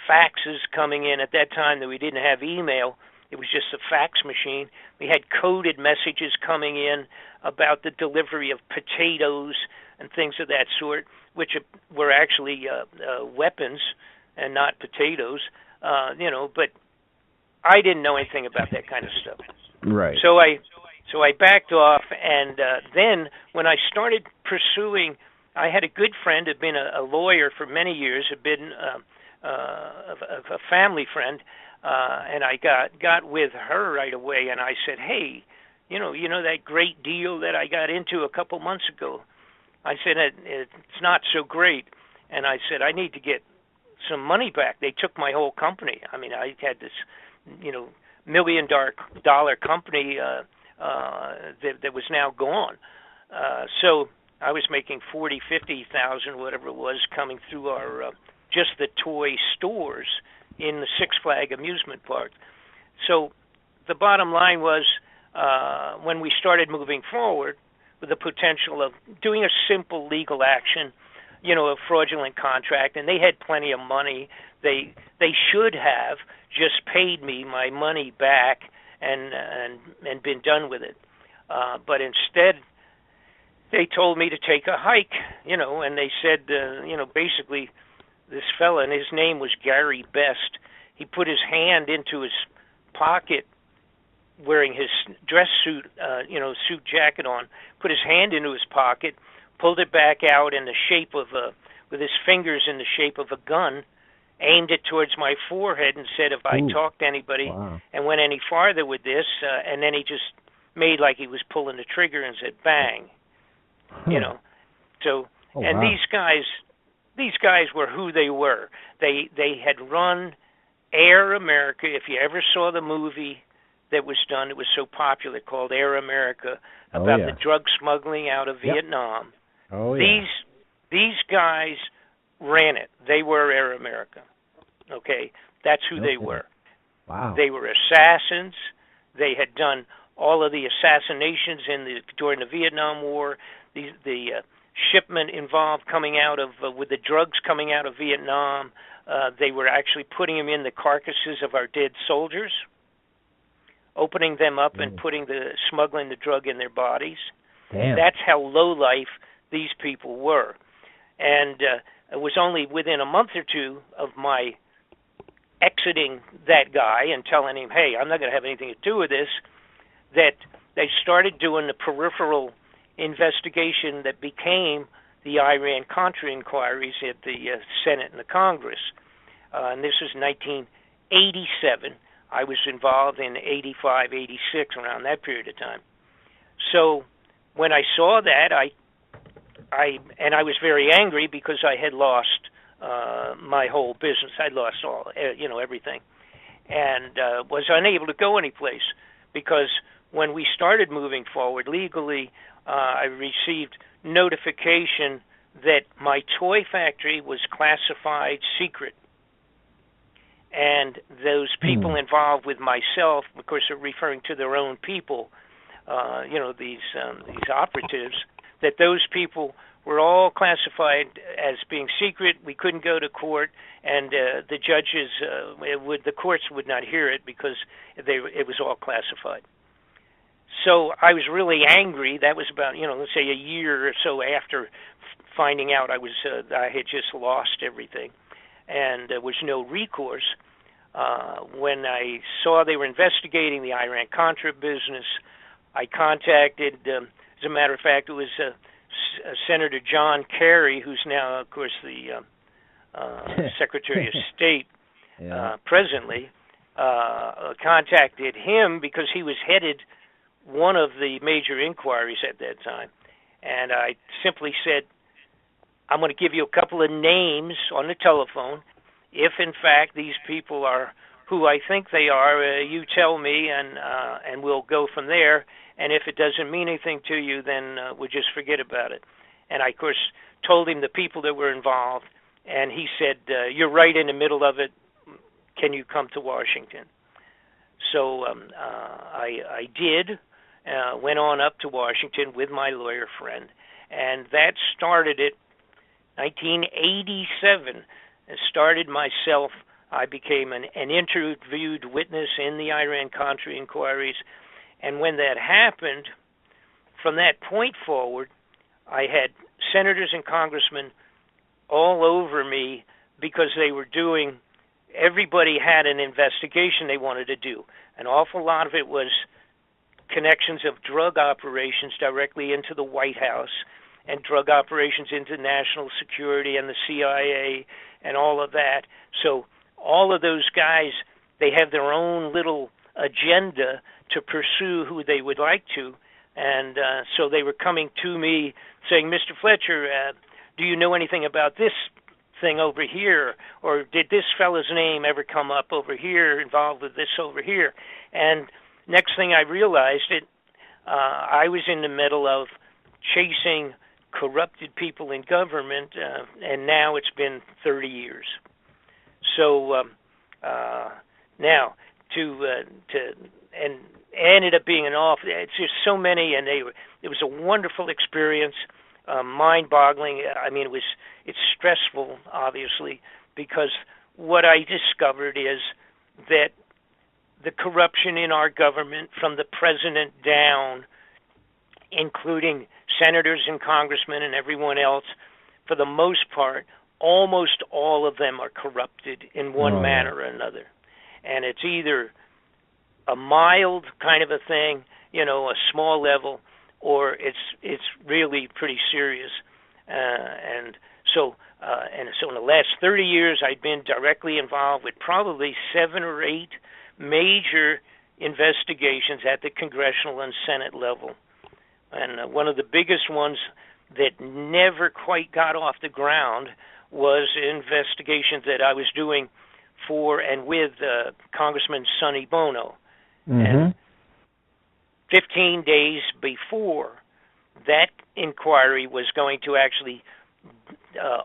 faxes coming in? At that time that we didn't have email, it was just a fax machine. We had coded messages coming in about the delivery of potatoes and things of that sort, which were actually weapons and not potatoes, but I didn't know anything about that kind of stuff. Right. So I backed off, and then when I started pursuing, I had a good friend who had been a lawyer for many years, had been a family friend, and I got with her right away, and I said, hey, you know that great deal that I got into a couple months ago? I said, it's not so great, and I said, I need to get some money back. They took my whole company. I mean, I had this, $1 million company that was now gone. So I was making 40, 50,000, whatever it was, coming through our just the toy stores in the Six Flags amusement park. So the bottom line was, when we started moving forward with the potential of doing a simple legal action, a fraudulent contract, and they had plenty of money. They should have just paid me my money back and been done with it. But instead, they told me to take a hike, and they said, basically, this fella, and his name was Gary Best, he put his hand into his pocket wearing his dress suit, suit jacket on, put his hand into his pocket, pulled it back out in the shape of with his fingers in the shape of a gun, aimed it towards my forehead and said if I talked to anybody and went any farther with this, and then he just made like he was pulling the trigger and said bang. So these guys were who they were. They had run Air America. If you ever saw the movie that was done, it was so popular, called Air America, about the drug smuggling out of Vietnam. These guys ran it. They were Air America. Okay, that's who they were. Wow. They were assassins. They had done all of the assassinations during the Vietnam War. The shipment involved coming out of with the drugs coming out of Vietnam. They were actually putting them in the carcasses of our dead soldiers, opening them up and smuggling the drug in their bodies. Damn. That's how low life these people were. And it was only within a month or two of my exiting that guy and telling him, hey, I'm not going to have anything to do with this, that they started doing the peripheral investigation that became the Iran-Contra inquiries at the Senate and the Congress. And this was 1987. I was involved in 85, 86, around that period of time. So when I saw that, I was very angry because I had lost my whole business. I'd lost all, everything, and was unable to go anyplace because when we started moving forward legally, I received notification that my toy factory was classified secret. And those people involved with myself, of course, are referring to their own people, these operatives, that those people were all classified as being secret. We couldn't go to court, and the judges, the courts would not hear it because it was all classified. So I was really angry. That was about, let's say a year or so after finding out I had just lost everything, and there was no recourse. When I saw they were investigating the Iran-Contra business, I contacted, as a matter of fact, it was Senator John Kerry, who's now, of course, the Secretary of State presently, contacted him because he was headed one of the major inquiries at that time. And I simply said, I'm going to give you a couple of names on the telephone. If, in fact, these people are who I think they are, you tell me, and we'll go from there. And if it doesn't mean anything to you, then we'll just forget about it. And I, of course, told him the people that were involved, and he said, you're right in the middle of it. Can you come to Washington? So I did, went on up to Washington with my lawyer friend, and that started it. 1987, it started myself. I became an interviewed witness in the Iran-Contra inquiries, and when that happened, from that point forward, I had senators and congressmen all over me because they were doing, everybody had an investigation they wanted to do. An awful lot of it was connections of drug operations directly into the White House and drug operations into national security and the CIA and all of that. So all of those guys, they have their own little agenda to pursue who they would like to. And so they were coming to me saying, Mr. Fletcher, do you know anything about this thing over here? Or did this fellow's name ever come up over here, involved with this over here? And next thing I realized, I was in the middle of chasing corrupted people in government, and now it's been 30 years. So now and ended up being it's just so many, and it was a wonderful experience, mind-boggling. I mean, it's stressful, obviously, because what I discovered is that the corruption in our government, from the president down, including senators and congressmen and everyone else, for the most part, almost all of them are corrupted in one manner or another. And it's either a mild kind of a thing, a small level, or it's really pretty serious. And so in the last 30 years, I've been directly involved with probably 7 or 8 major investigations at the congressional and Senate level. And one of the biggest ones that never quite got off the ground was investigations that I was doing for and with Congressman Sonny Bono. Mm-hmm. And 15 days before that inquiry was going to actually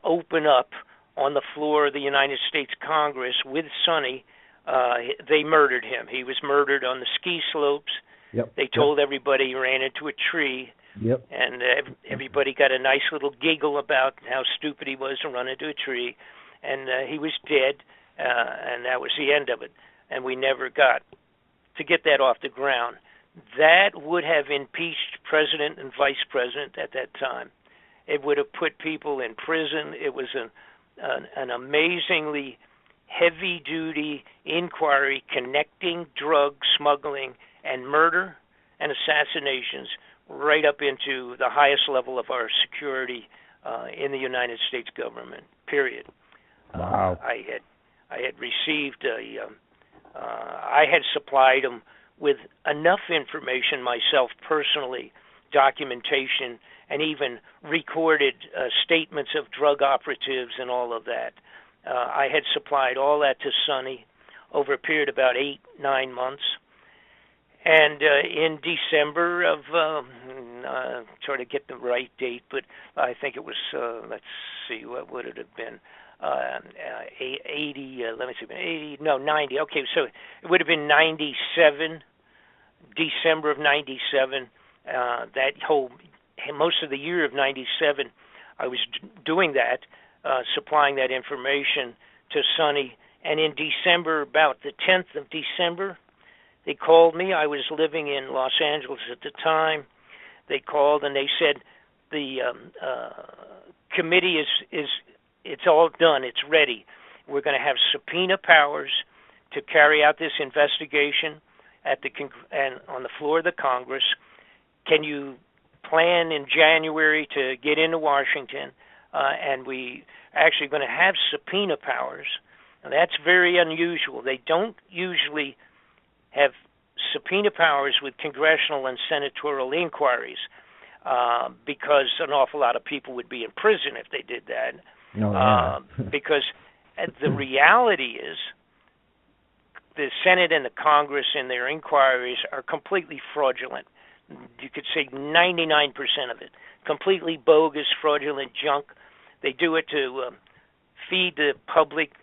open up on the floor of the United States Congress with Sonny, they murdered him. He was murdered on the ski slopes. Yep. They told everybody he ran into a tree. Yep. And everybody got a nice little giggle about how stupid he was to run into a tree. And he was dead, and that was the end of it. And we never got to get that off the ground. That would have impeached president and vice president at that time. It would have put people in prison. It was an amazingly heavy-duty inquiry connecting drug smuggling and murder and assassinations right up into the highest level of our security in the United States government, period. Wow. I had received I had supplied them with enough information myself personally, documentation, and even recorded statements of drug operatives and all of that. I had supplied all that to Sonny over a period of about 8-9 months. And in December of, try to get the right date, but I think it was, let's see, what would it have been? 90, okay, so it would have been 97, December of 97, most of the year of 97, I was doing that, supplying that information to Sonny, and in December, about the 10th of December, They called me. I was living in Los Angeles at the time. They called and they said the committee is it's all done. It's ready. We're going to have subpoena powers to carry out this investigation and on the floor of the Congress. Can you plan in January to get into Washington? And we actually going to have subpoena powers. Now, that's very unusual. They don't usually have subpoena powers with congressional and senatorial inquiries because an awful lot of people would be in prison if they did that. Because the reality is the Senate and the Congress in their inquiries are completely fraudulent. You could say 99% of it. Completely bogus, fraudulent junk. They do it to feed the public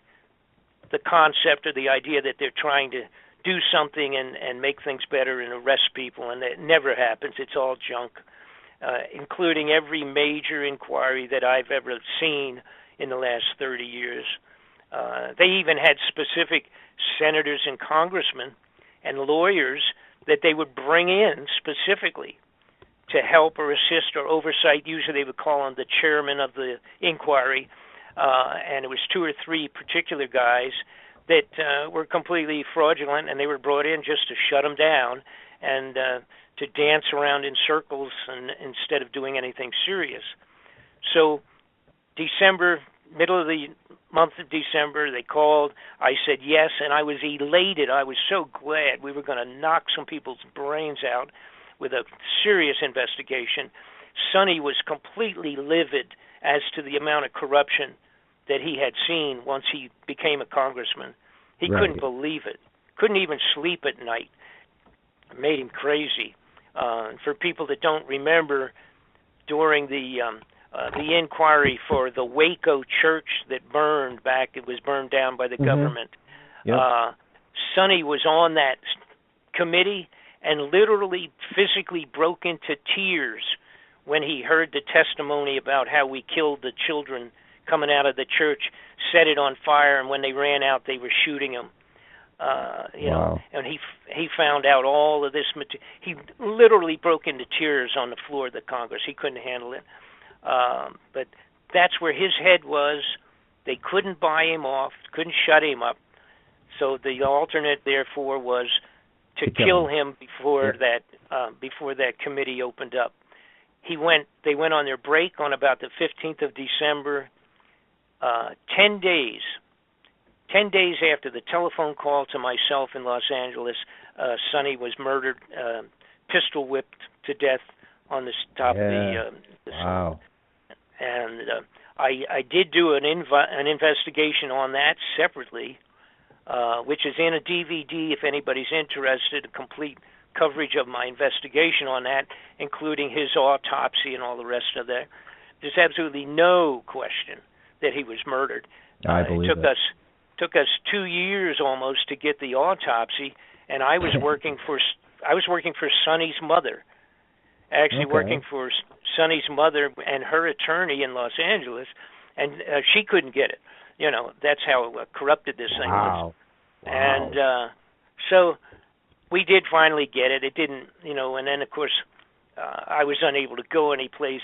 the concept or the idea that they're trying to do something and make things better and arrest people, and it never happens. It's all junk, including every major inquiry that I've ever seen in the last 30 years. They even had specific senators and congressmen and lawyers that they would bring in specifically to help or assist or oversight. Usually they would call on the chairman of the inquiry, and it was 2 or 3 particular guys that were completely fraudulent, and they were brought in just to shut them down and to dance around in circles and instead of doing anything serious. So middle of the month of December, they called. I said yes, and I was elated. I was so glad. We were going to knock some people's brains out with a serious investigation. Sonny was completely livid as to the amount of corruption that he had seen once he became a congressman. He couldn't believe it. Couldn't even sleep at night. It made him crazy. For people that don't remember, during the inquiry for the Waco church that burned back, it was burned down by the government. Yep. Sonny was on that committee and literally physically broke into tears when he heard the testimony about how we killed the children coming out of the church, set it on fire, and when they ran out, they were shooting them. You know, and he found out all of this material. He literally broke into tears on the floor of the Congress. He couldn't handle it. But that's where his head was. They couldn't buy him off, couldn't shut him up. So the alternate, therefore, was to kill him before that committee opened up. They went on their break on about the 15th of December. 10 days after the telephone call to myself in Los Angeles, Sonny was murdered, pistol whipped to death on the top of the wow. And I did do an investigation on that separately, which is in a DVD if anybody's interested, a complete coverage of my investigation on that, including his autopsy and all the rest of that. There's absolutely no question that he was murdered. I believe it took us 2 years almost to get the autopsy, and I was working for Sonny's mother. Actually working for Sonny's mother and her attorney in Los Angeles, and she couldn't get it. You know, that's how corrupted this thing was. And so we did finally get it. It didn't, and then, of course, I was unable to go any place.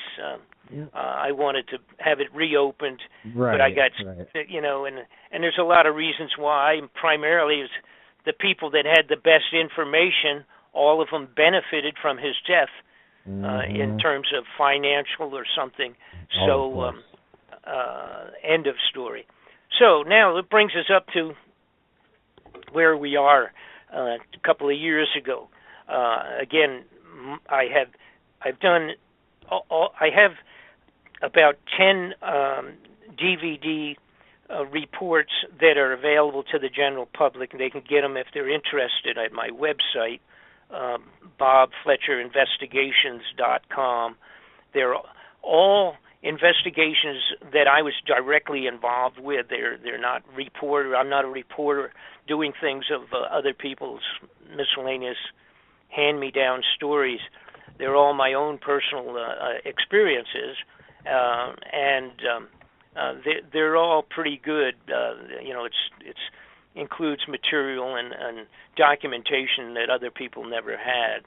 I wanted to have it reopened, but I got, and there's a lot of reasons why. Primarily, is the people that had the best information, all of them benefited from his death. In terms of financial or something. So, end of story. So now it brings us up to where we are a couple of years ago. Again, I have about 10 DVD reports that are available to the general public. They can get them if they're interested at my website. BobFletcherInvestigations.com. They're all investigations that I was directly involved with. They're not reporter. I'm not a reporter doing things of other people's miscellaneous hand-me-down stories. They're all my own personal experiences, and they're all pretty good. includes material and documentation that other people never had.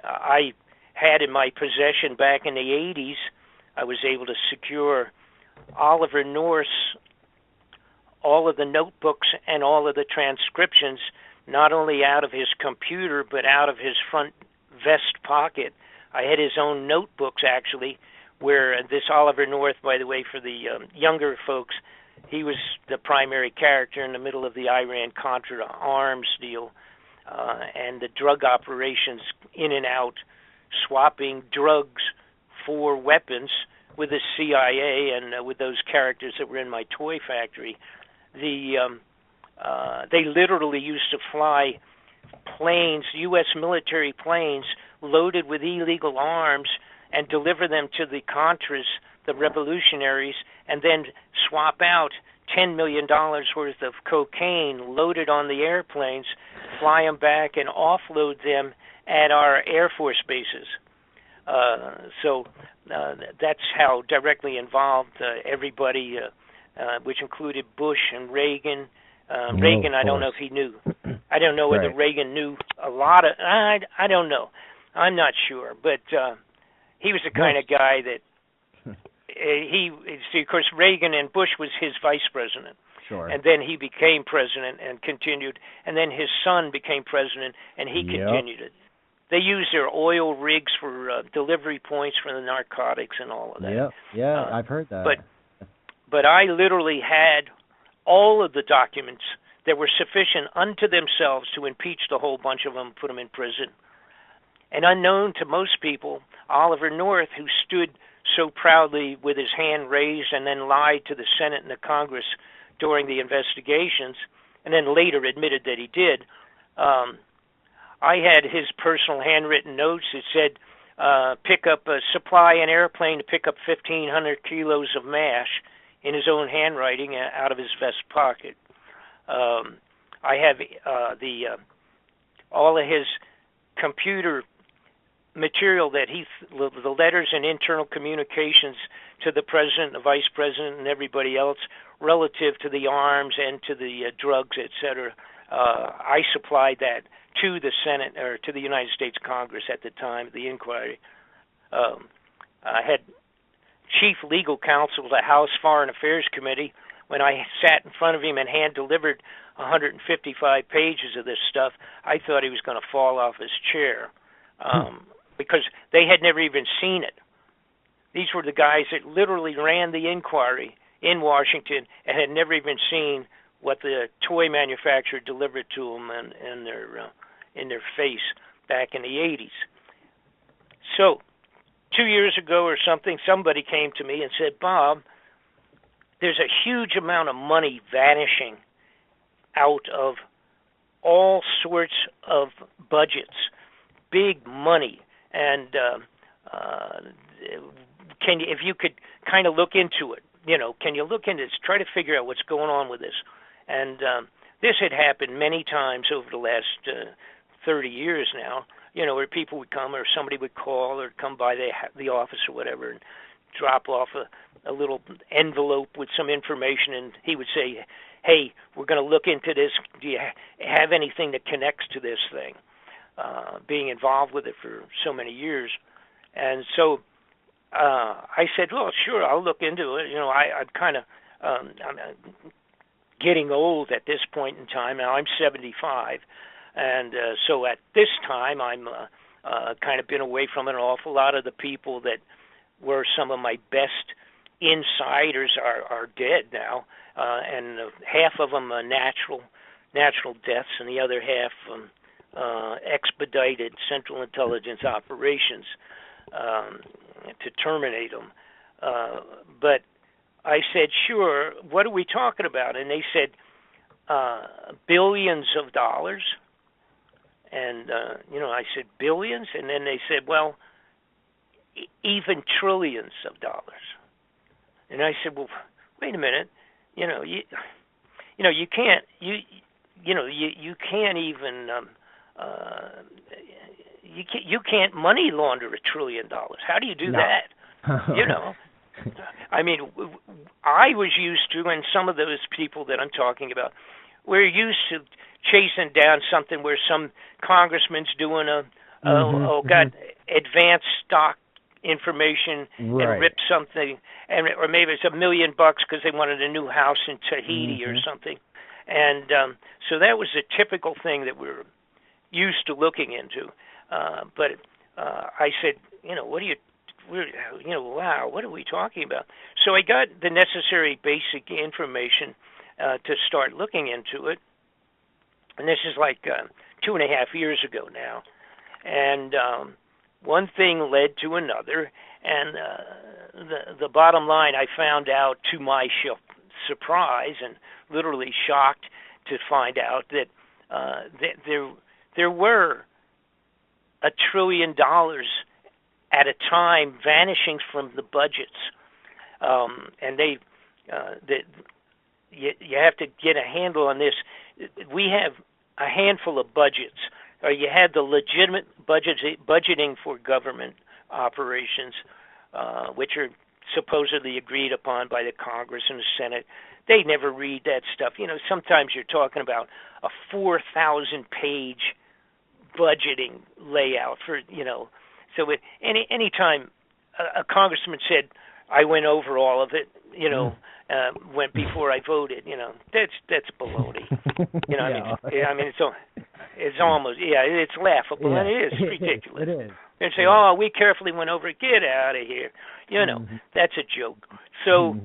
I had in my possession back in the 80s, I was able to secure Oliver North's all of the notebooks and all of the transcriptions, not only out of his computer, but out of his front vest pocket. I had his own notebooks, actually, where this Oliver North, by the way, for the younger folks, he was the primary character in the middle of the Iran-Contra arms deal and the drug operations in and out, swapping drugs for weapons with the CIA and with those characters that were in my toy factory. They literally used to fly planes, U.S. military planes, loaded with illegal arms and deliver them to the Contras, the revolutionaries, and then swap out $10 million worth of cocaine loaded on the airplanes, fly them back, and offload them at our Air Force bases. So that's how directly involved everybody, which included Bush and Reagan. Reagan, I don't know if he knew. I don't know whether Reagan knew a lot of. I don't know. I'm not sure, but he was the kind of guy that see, of course, Reagan and Bush was his vice president. Sure. And then he became president and continued, and then his son became president, and he continued it. They used their oil rigs for delivery points for the narcotics and all of that. Yeah, I've heard that. But I literally had all of the documents that were sufficient unto themselves to impeach the whole bunch of them, put them in prison. And unknown to most people, Oliver North, who stood so proudly with his hand raised and then lied to the Senate and the Congress during the investigations, and then later admitted that he did, I had his personal handwritten notes. It said, pick up a supply an airplane to pick up 1,500 kilos of MASH in his own handwriting out of his vest pocket. I have all of his computer material that the letters and internal communications to the president, the vice president, and everybody else relative to the arms and to the drugs, etc. I supplied that to the Senate or to the United States Congress at the time of the inquiry. I had chief legal counsel of the House Foreign Affairs Committee when I sat in front of him and hand-delivered 155 pages of this stuff. I thought he was going to fall off his chair because they had never even seen it. These were the guys that literally ran the inquiry in Washington and had never even seen what the toy manufacturer delivered to them in their face back in the 80s. So 2 years ago or something, somebody came to me and said, Bob, there's a huge amount of money vanishing out of all sorts of budgets, big money, and if you could kind of look into it, can you look into this, try to figure out what's going on with this? And this had happened many times over the last 30 years now, where people would come or somebody would call or come by the office or whatever and drop off a little envelope with some information, and he would say, hey, we're going to look into this. Do you have anything that connects to this thing? Being involved with it for so many years. And so I said, well, sure, I'll look into it. I'm kind of I'm getting old at this point in time. Now I'm 75. And so at this time, I'm kind of been away from an awful lot of the people that were some of my best insiders are dead now, and half of them are natural deaths, and the other half expedited Central Intelligence operations to terminate them. But I said, sure, what are we talking about? And they said, billions of dollars. And, I said, billions? And then they said, well, even trillions of dollars. And I said, well, wait a minute. You can't money launder $1 trillion. How do you do that? I mean, I was used to, and some of those people that I'm talking about, we're used to chasing down something where some congressman's doing got advanced stock information and rip something, or maybe it's $1 million because they wanted a new house in Tahiti or something, and so that was the typical thing that we were used to looking into. But I said, wow, what are we talking about? So I got the necessary basic information to start looking into it, and this is like 2.5 years ago now, and one thing led to another, and the bottom line, I found out to my surprise and literally shocked to find out that there were $1 trillion at a time vanishing from the budgets, and you have to get a handle on this. We have a handful of budgets. Or you had the legitimate budgeting for government operations, which are supposedly agreed upon by the Congress and the Senate. They never read that stuff. Sometimes you're talking about a 4,000-page budgeting layout for, So any time a congressman said, I went over all of it, went before I voted, that's baloney. I mean, it's almost, it's laughable, and it is ridiculous. It is. And say, oh, we carefully went over it. Get out of here. That's a joke. So,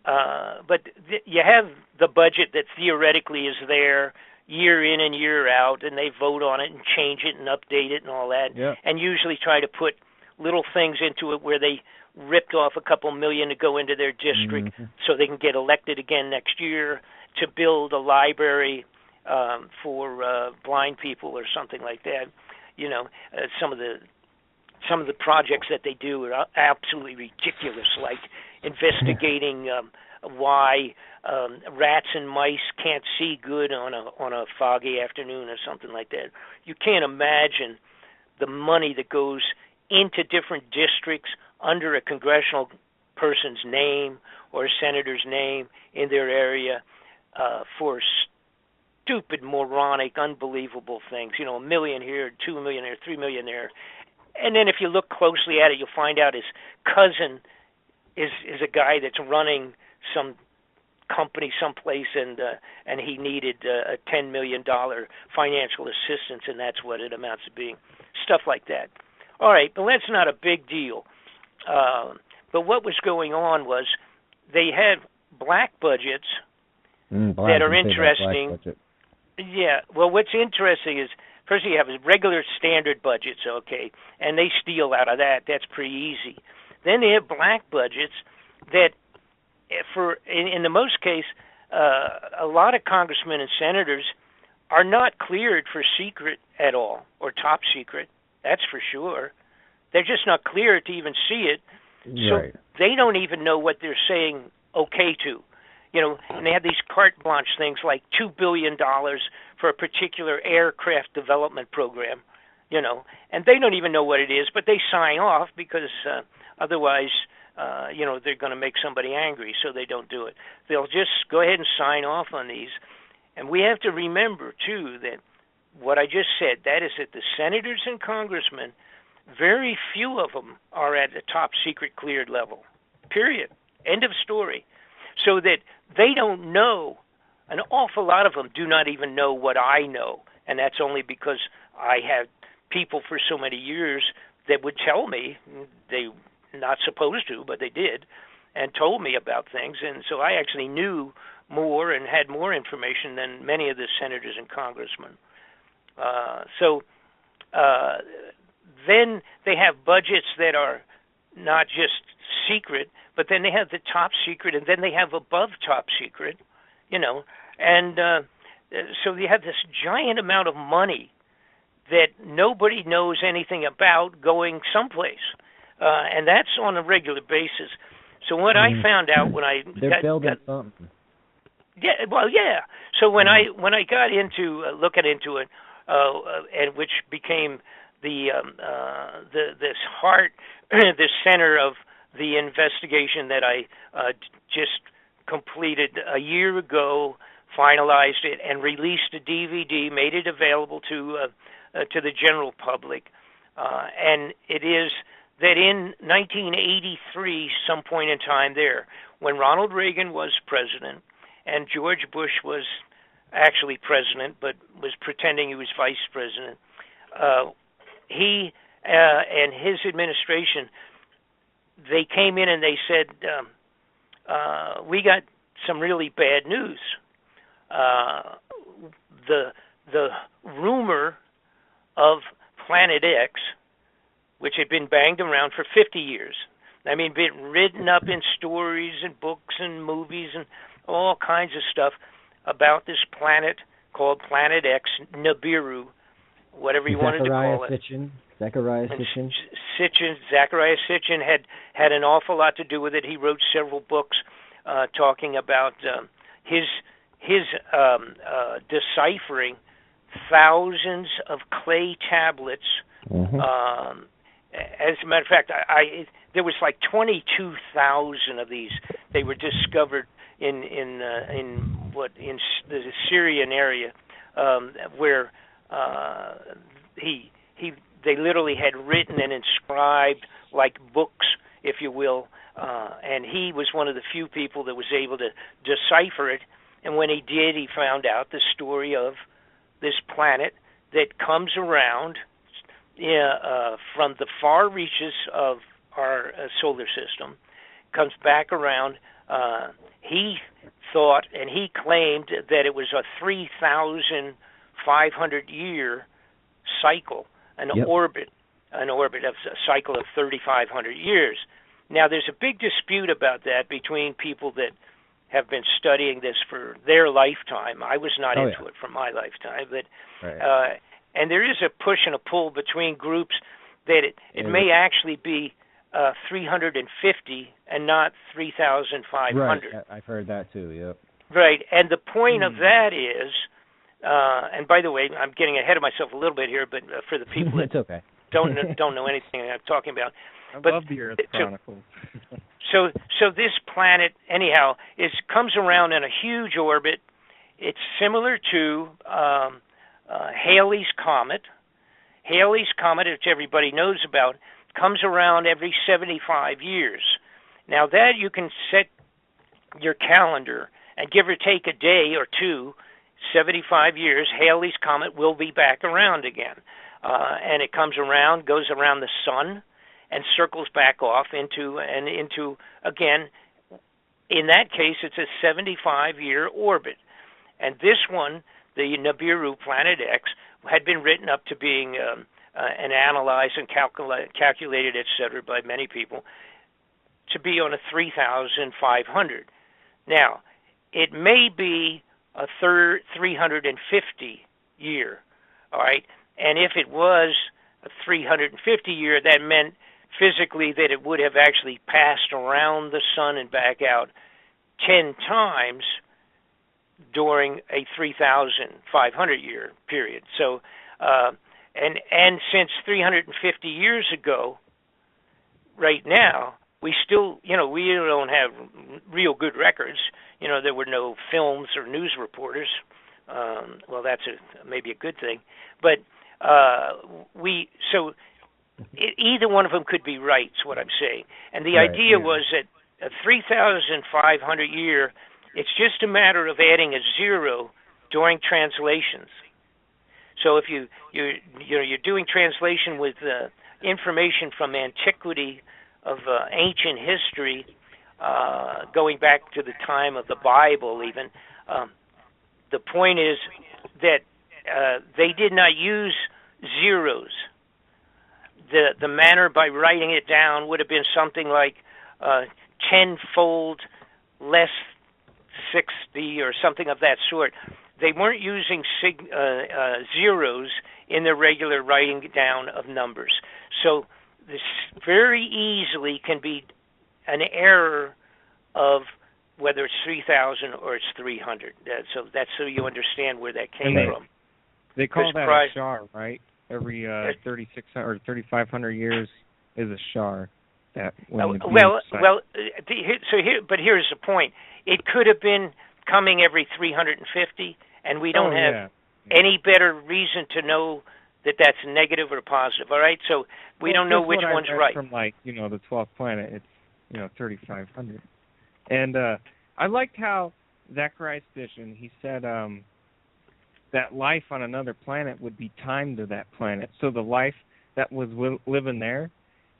but you have the budget that theoretically is there year in and year out, and they vote on it and change it and update it and all that, and usually try to put little things into it where they ripped off a couple million to go into their district so they can get elected again next year to build a library for blind people or something like that. Some of the projects that they do are absolutely ridiculous, like investigating why rats and mice can't see good on a foggy afternoon or something like that. You can't imagine the money that goes into different districts under a congressional person's name or a senator's name in their area for stupid, moronic, unbelievable things. $1 million here, $2 million there, $3 million there. And then if you look closely at it, you'll find out his cousin is a guy that's running some company someplace, and he needed a $10 million financial assistance, and that's what it amounts to being. Stuff like that. All right, but that's not a big deal. But what was going on was they had black budgets that are interesting. Yeah, well, what's interesting is, first you have regular standard budgets, okay, and they steal out of that. That's pretty easy. Then they have black budgets that, in the most case, a lot of congressmen and senators are not cleared for secret at all, or top secret. That's for sure. They're just not cleared to even see it. So they don't even know what they're saying okay to. And they have these carte blanche things like $2 billion for a particular aircraft development program, and they don't even know what it is, but they sign off because otherwise, they're going to make somebody angry, so they don't do it. They'll just go ahead and sign off on these. And we have to remember, too, that what I just said, that is that the senators and congressmen, very few of them are at the top secret cleared level, period. End of story. So that they don't know, an awful lot of them do not even know what I know, and that's only because I had people for so many years that would tell me, they not supposed to, but they did, and told me about things, and so I actually knew more and had more information than many of the senators and congressmen. Then they have budgets that are not just secret, but then they have the top secret, and then they have above top secret, and so you have this giant amount of money that nobody knows anything about going someplace, and that's on a regular basis. So what I found out when they're building something. Yeah, well, yeah. So when I got into looking into it, and which became the center of the investigation that I just completed a year ago, finalized it, and released a DVD, made it available to the general public. And it is that in 1983, some point in time there, when Ronald Reagan was president and George Bush was actually president but was pretending he was vice president, he and his administration, they came in and they said, we got some really bad news. The rumor of Planet X, which had been banged around for 50 years, I mean, been written up in stories and books and movies and all kinds of stuff about this planet called Planet X, Nibiru, whatever you wanted to call it. Zachariah Sitchin had an awful lot to do with it. He wrote several books talking about his deciphering thousands of clay tablets. Mm-hmm. As a matter of fact, there was like 22,000 of these. They were discovered in the Syrian area, where they literally had written and inscribed like books, if you will, and he was one of the few people that was able to decipher it. And when he did, he found out the story of this planet that comes around from the far reaches of our solar system, comes back around. He thought, and he claimed, that it was a 3,500-year cycle, an orbit of a cycle of 3,500 years. Now, there's a big dispute about that between people that have been studying this for their lifetime. I was not into it for my lifetime, but and there is a push and a pull between groups that it may actually be 350 and not 3,500. Right, I've heard that too. Yep. Right, and the point of that is, and by the way, I'm getting ahead of myself a little bit here, but for the people that don't know anything I'm talking about, I love the Earth Chronicles. So this planet, anyhow, comes around in a huge orbit. It's similar to Halley's Comet. Halley's Comet, which everybody knows about, comes around every 75 years. Now that you can set your calendar and give or take a day or two, 75 years, Halley's Comet will be back around again. And it comes around, goes around the sun, and circles back off into again, in that case, it's a 75-year orbit. And this one, the Nibiru Planet X, had been written up to being and analyzed and calculated, etc., by many people, to be on a 3,500. Now, it may be a 350 year, all right? And if it was a 350 year, that meant physically that it would have actually passed around the sun and back out 10 times during a 3,500 year period. So, and since 350 years ago, right now, we still, we don't have real good records. There were no films or news reporters. Well, that's maybe a good thing. But either one of them could be right, is what I'm saying. And the idea was that a 3,500 year, it's just a matter of adding a zero during translations. So if you're doing translation with information from antiquity, of ancient history, going back to the time of the Bible even, the point is that they did not use zeros. The manner by writing it down would have been something like 10-fold less 60 or something of that sort. They weren't using zeros in the regular writing down of numbers. So this very easily can be an error of whether it's 3,000 or it's 300. So that's so you understand where that came from. They call that a shar, right? Every 3,600 or 3,500 years is a shar. that when but here's the point. It could have been coming every 350, and we don't have any better reason to know that that's negative or positive. All right, so we don't know which one's right. From the 12th planet, it's 3,500, and I liked how Zacharias Bishon, he said that life on another planet would be timed to that planet. So the life that was living there,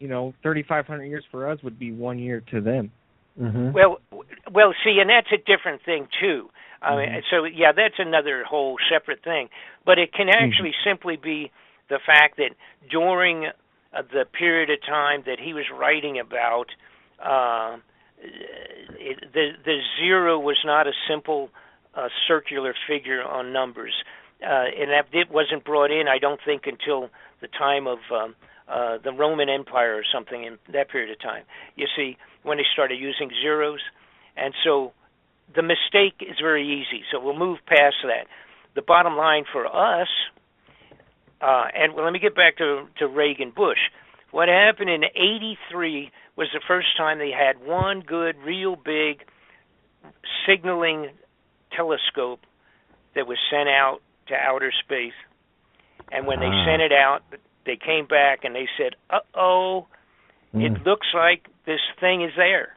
3,500 years for us would be 1 year to them. Mm-hmm. Well, see, and that's a different thing too. So that's another whole separate thing. But it can actually simply be the fact that during the period of time that he was writing about, the zero was not a simple circular figure on numbers, and that it wasn't brought in, I don't think, until the time of the Roman Empire or something in that period of time. You see, when they started using zeros, and so the mistake is very easy. So we'll move past that. The bottom line for us, let me get back to Reagan Bush. What happened in '83 was the first time they had one good, real big signaling telescope that was sent out to outer space. And when they sent it out, they came back and they said, it looks like this thing is there.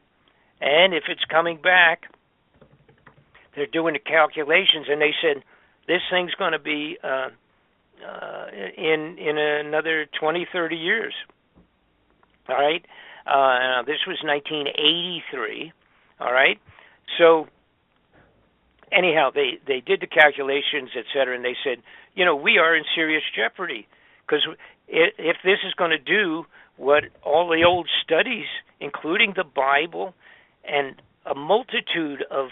And if it's coming back, they're doing the calculations, and they said, this thing's going to be in another 20, 30 years. All right? This was 1983. All right? So anyhow, they did the calculations, et cetera, and they said, we are in serious jeopardy, because if this is going to do what all the old studies, including the Bible and a multitude of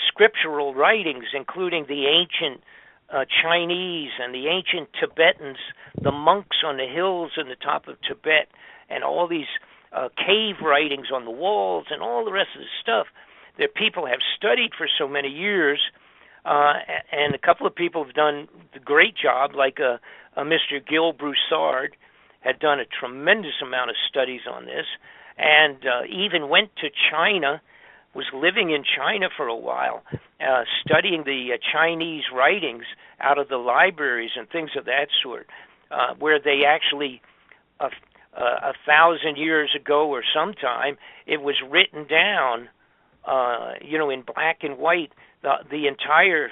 scriptural writings, including the ancient Chinese and the ancient Tibetans, the monks on the hills in the top of Tibet, and all these cave writings on the walls and all the rest of the stuff that people have studied for so many years, and a couple of people have done a great job, like Mr. Gil Broussard had done a tremendous amount of studies on this, and even went to China, was living in China for a while, studying the Chinese writings out of the libraries and things of that sort, where they actually, 1,000 years ago or sometime, it was written down, in black and white, the entire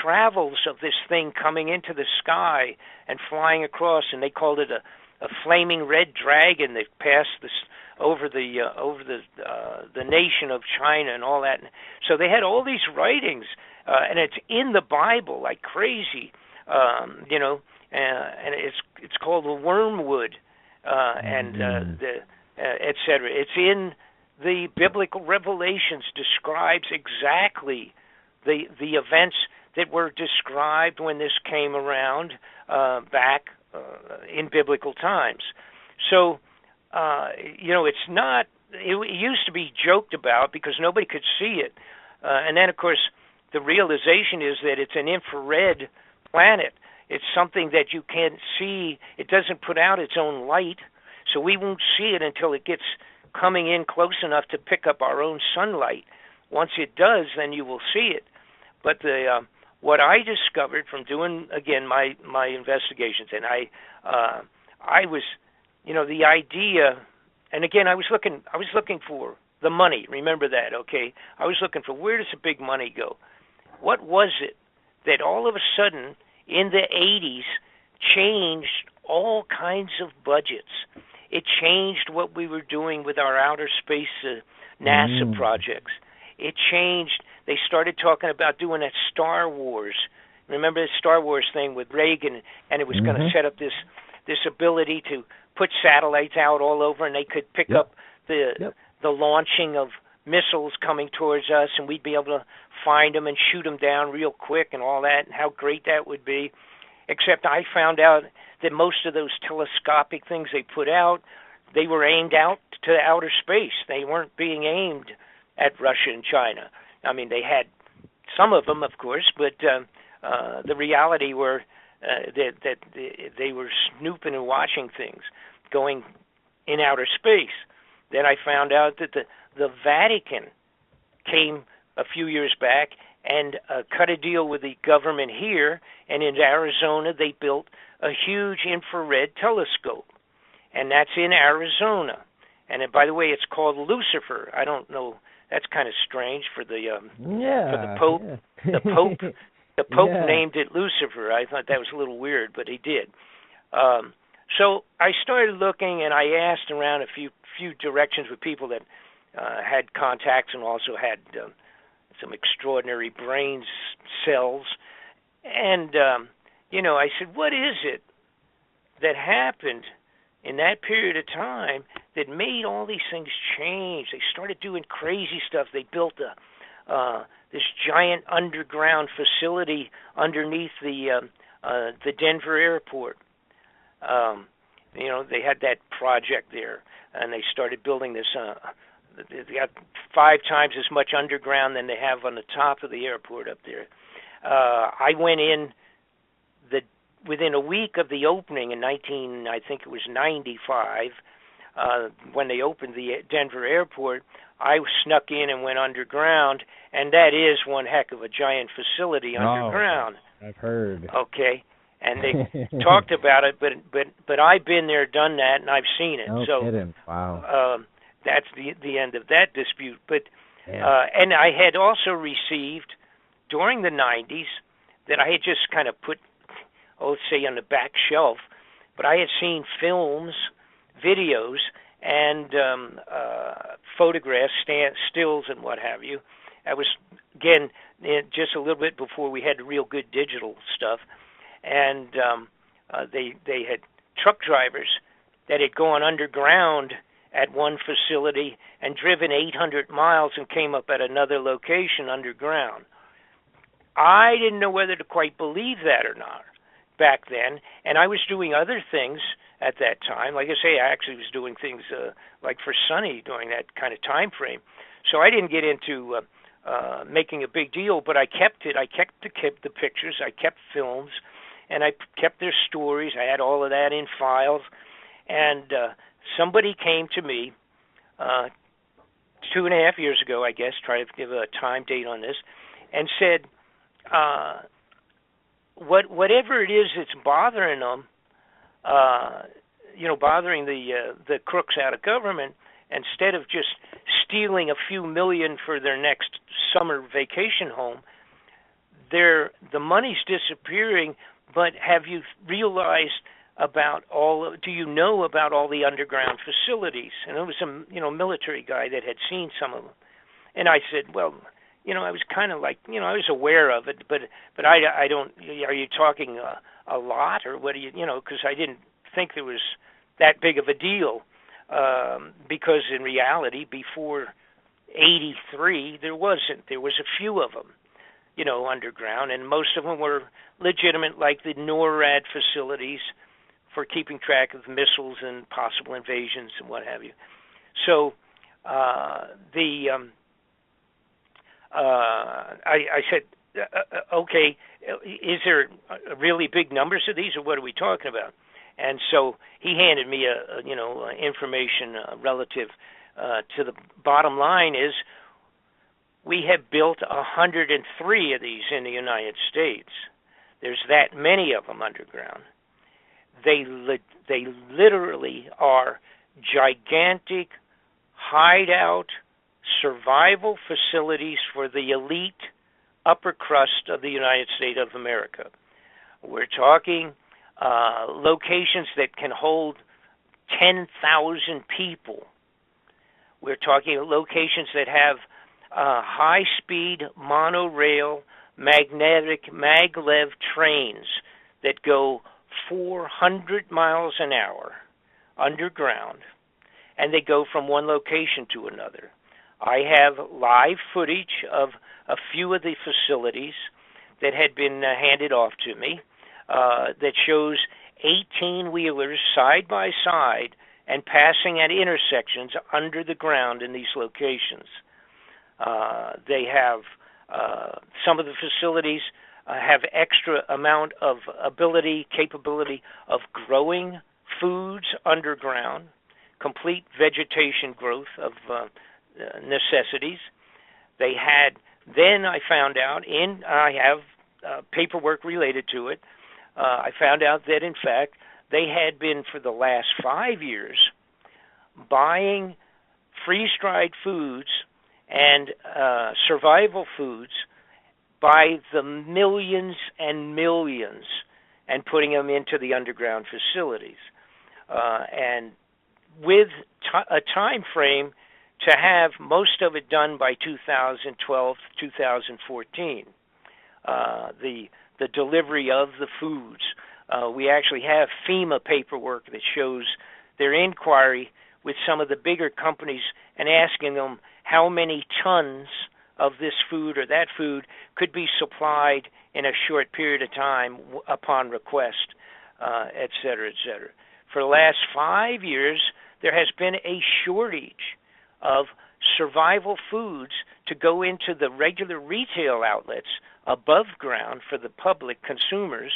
travels of this thing coming into the sky and flying across, and they called it a flaming red dragon that passed this over the nation of China and all that. So they had all these writings, and it's in the Bible like crazy, and it's called the wormwood, and et cetera. It's in the biblical revelations, describes exactly the events that were described when this came around back in biblical times. So, it's not, it used to be joked about because nobody could see it. And then, of course, the realization is that it's an infrared planet. It's something that you can't see. It doesn't put out its own light, so we won't see it until it gets coming in close enough to pick up our own sunlight. Once it does, then you will see it. But what I discovered from doing, again, my investigations, and I was, the idea, and again, I was looking for the money. Remember that, okay? I was looking for, where does the big money go? What was it that all of a sudden in the 80s changed all kinds of budgets? It changed what we were doing with our outer space NASA projects. It changed. They started talking about doing that Star Wars. Remember the Star Wars thing with Reagan, and it was going to set up this ability to put satellites out all over, and they could pick up the launching of missiles coming towards us, and we'd be able to find them and shoot them down real quick and all that, and how great that would be. Except I found out that most of those telescopic things they put out, they were aimed out to outer space. They weren't being aimed at Russia and China. I mean, they had some of them, of course, but the reality were that they were snooping and watching things, going in outer space. Then I found out that the Vatican came a few years back and cut a deal with the government here, and in Arizona they built a huge infrared telescope, and that's in Arizona. And by the way, it's called Lucifer. I don't know. That's kind of strange for the Pope. Yeah. The Pope Yeah. named it Lucifer. I thought that was a little weird, but he did. So I started looking, and I asked around a few directions with people that had contacts and also had some extraordinary brain cells. And, I said, what is it that happened in that period of time that made all these things change? They started doing crazy stuff. They built this giant underground facility underneath the Denver airport. They had that project there, and they started building this. They got 5 times as much underground than they have on the top of the airport up there. I went in within a week of the opening in 95, when they opened the Denver airport. I snuck in and went underground, and that is one heck of a giant facility underground. Oh, I've heard. Okay, and they talked about it, but I've been there, done that, and I've seen it. No kidding. Wow. That's the end of that dispute. But Yeah. and I had also received during the 90s that I had just kind of put, let's say, on the back shelf, but I had seen films, videos, and photographs, stills, and what have you. I was, again, just a little bit before we had real good digital stuff, and they had truck drivers that had gone underground at one facility and driven 800 miles and came up at another location underground. I didn't know whether to quite believe that or not back then, and I was doing other things at that time. Like I say, I actually was doing things like for Sonny during that kind of time frame. So I didn't get into making a big deal, but I kept it. I kept the pictures. I kept films, and I kept their stories. I had all of that in files, and somebody came to me 2.5 years ago, I guess, try to give a time date on this, and said, whatever it is that's bothering them, bothering the crooks out of government, instead of just stealing a few million for their next summer vacation home, the money's disappearing. But have you realized do you know about all the underground facilities? And it was some military guy that had seen some of them. And I said, well, I was kind of like, I was aware of it, but I don't. Are you talking a lot, or what do you, because I didn't think there was that big of a deal, because in reality, before '83, there wasn't. There was a few of them, underground, and most of them were legitimate, like the NORAD facilities for keeping track of missiles and possible invasions and what have you. So I said, okay, is there really big numbers of these, or what are we talking about? And so he handed me information relative to the bottom line is we have built 103 of these in the United States. There's that many of them underground. They literally are gigantic hideout survival facilities for the elite upper crust of the United States of America. We're talking locations that can hold 10,000 people. We're talking locations that have high-speed monorail magnetic maglev trains that go 400 miles an hour underground, and they go from one location to another. I have live footage of a few of the facilities that had been handed off to me that shows 18-wheelers side by side and passing at intersections under the ground in these locations. They have some of the facilities have extra amount of capability of growing foods underground, complete vegetation growth of necessities. They had, then I found out, I have paperwork related to it, I found out that, in fact, they had been, for the last 5 years, buying freeze-dried foods and survival foods by the millions and millions and putting them into the underground facilities. And with a time frame to have most of it done by 2012, 2014. The delivery of the foods. We actually have FEMA paperwork that shows their inquiry with some of the bigger companies and asking them how many tons of this food or that food could be supplied in a short period of time upon request, et cetera, et cetera. For the last 5 years, there has been a shortage of survival foods to go into the regular retail outlets above ground for the public consumers.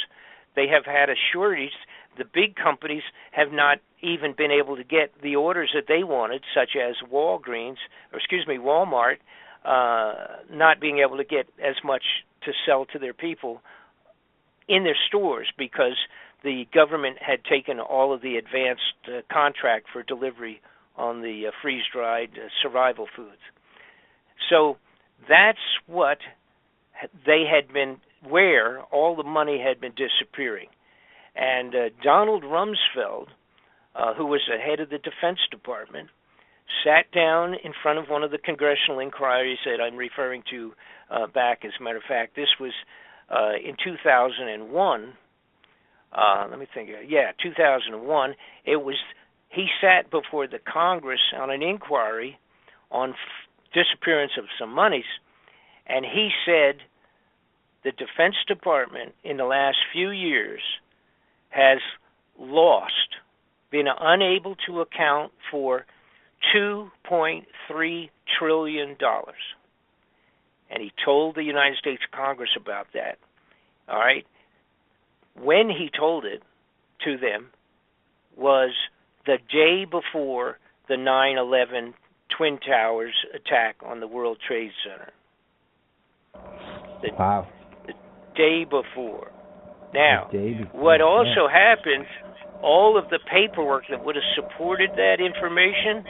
They have had a shortage. The big companies have not even been able to get the orders that they wanted, such as Walmart, not being able to get as much to sell to their people in their stores because the government had taken all of the advanced contract for delivery on the freeze-dried survival foods. So that's what they had been, where all the money had been disappearing. And Donald Rumsfeld, who was the head of the Defense Department, sat down in front of one of the congressional inquiries that I'm referring to back. As a matter of fact, this was in 2001. Let me think. 2001. It was. He sat before the Congress on an inquiry on disappearance of some monies, and he said the Defense Department in the last few years has been unable to account for $2.3 trillion. And he told the United States Congress about that. All right? When he told it to them was the day before the 9/11 Twin Towers attack on the World Trade Center. Wow. The day before. Now, what also happened, all of the paperwork that would have supported that information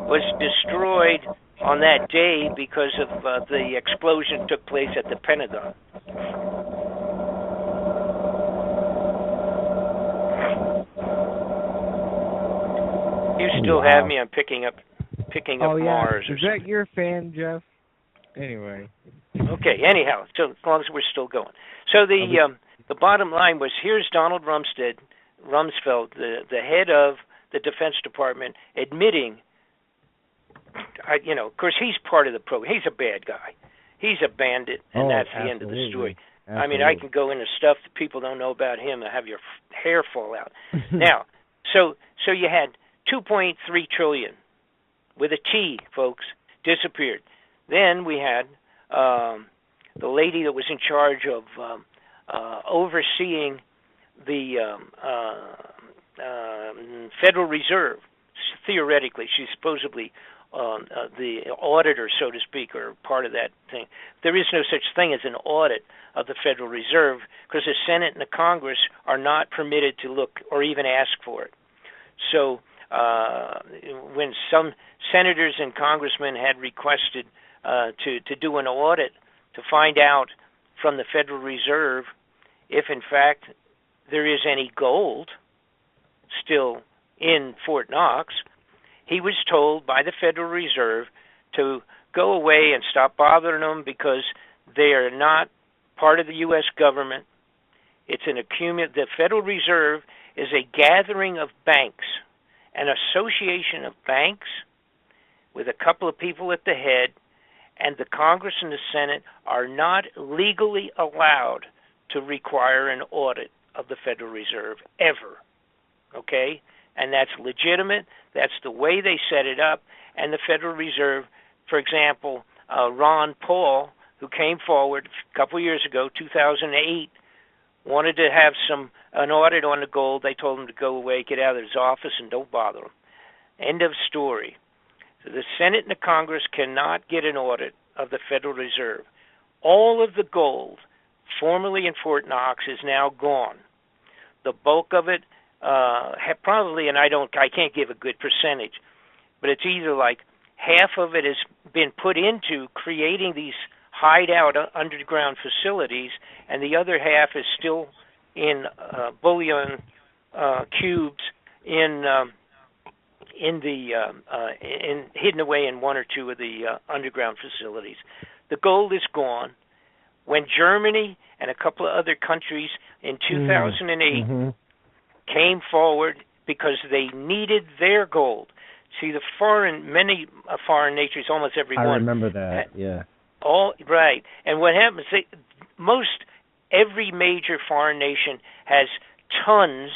was destroyed on that day because of the explosion that took place at the Pentagon. You still have me? I'm picking up Mars. Is that your fan, Jeff? Anyway. Okay. Anyhow, so as long as we're still going. So the bottom line was, here's Donald Rumsfeld, the head of the Defense Department, admitting, of course, he's part of the program. He's a bad guy. He's a bandit, and that's the end of the story. Absolutely. I mean, I can go into stuff that people don't know about him and have your hair fall out. Now, so you had $2.3 trillion with a T, folks, disappeared. Then we had the lady that was in charge of overseeing the Federal Reserve. Theoretically, she's supposedly the auditor, so to speak, or part of that thing. There is no such thing as an audit of the Federal Reserve because the Senate and the Congress are not permitted to look or even ask for it. So when some senators and congressmen had requested to do an audit to find out from the Federal Reserve if, in fact, there is any gold still in Fort Knox, he was told by the Federal Reserve to go away and stop bothering them because they are not part of the U.S. government. It's the Federal Reserve is a gathering of banks, an association of banks with a couple of people at the head, and the Congress and the Senate are not legally allowed to require an audit of the Federal Reserve ever. Okay? And that's legitimate. That's the way they set it up. And the Federal Reserve, for example, Ron Paul, who came forward a couple years ago, 2008, wanted to have an audit on the gold. They told him to go away, get out of his office, and don't bother him. End of story. So the Senate and the Congress cannot get an audit of the Federal Reserve. All of the gold formerly in Fort Knox is now gone. The bulk of it probably, and I can't give a good percentage, but it's either like half of it has been put into creating these hideout underground facilities, and the other half is still in bullion cubes in hidden away in one or two of the underground facilities. The gold is gone. When Germany and a couple of other countries in 2008 came forward because they needed their gold. See, many foreign nations, almost every one. I remember that, yeah. All right. And what happens, every major foreign nation has tons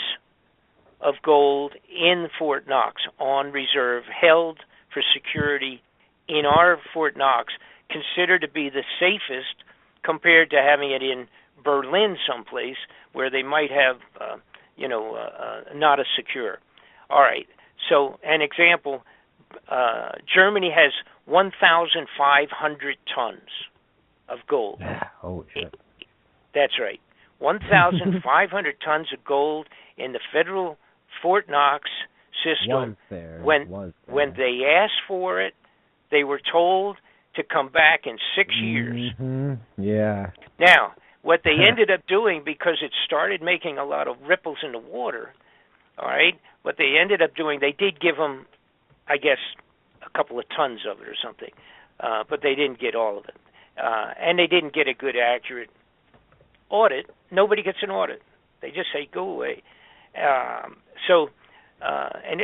of gold in Fort Knox on reserve, held for security in our Fort Knox, considered to be the safest compared to having it in Berlin someplace where they might have, not as secure. All right. So an example, Germany has 1,500 tons of gold. Oh, shit. That's right. 1,500 tons of gold in the federal Fort Knox system. When they asked for it, they were told to come back in 6 years. Yeah. Now, what they ended up doing, because it started making a lot of ripples in the water, all right, what they ended up doing, they did give them, I guess, a couple of tons of it or something, but they didn't get all of it. And they didn't get a good, accurate audit. Nobody gets an audit. They just say, go away.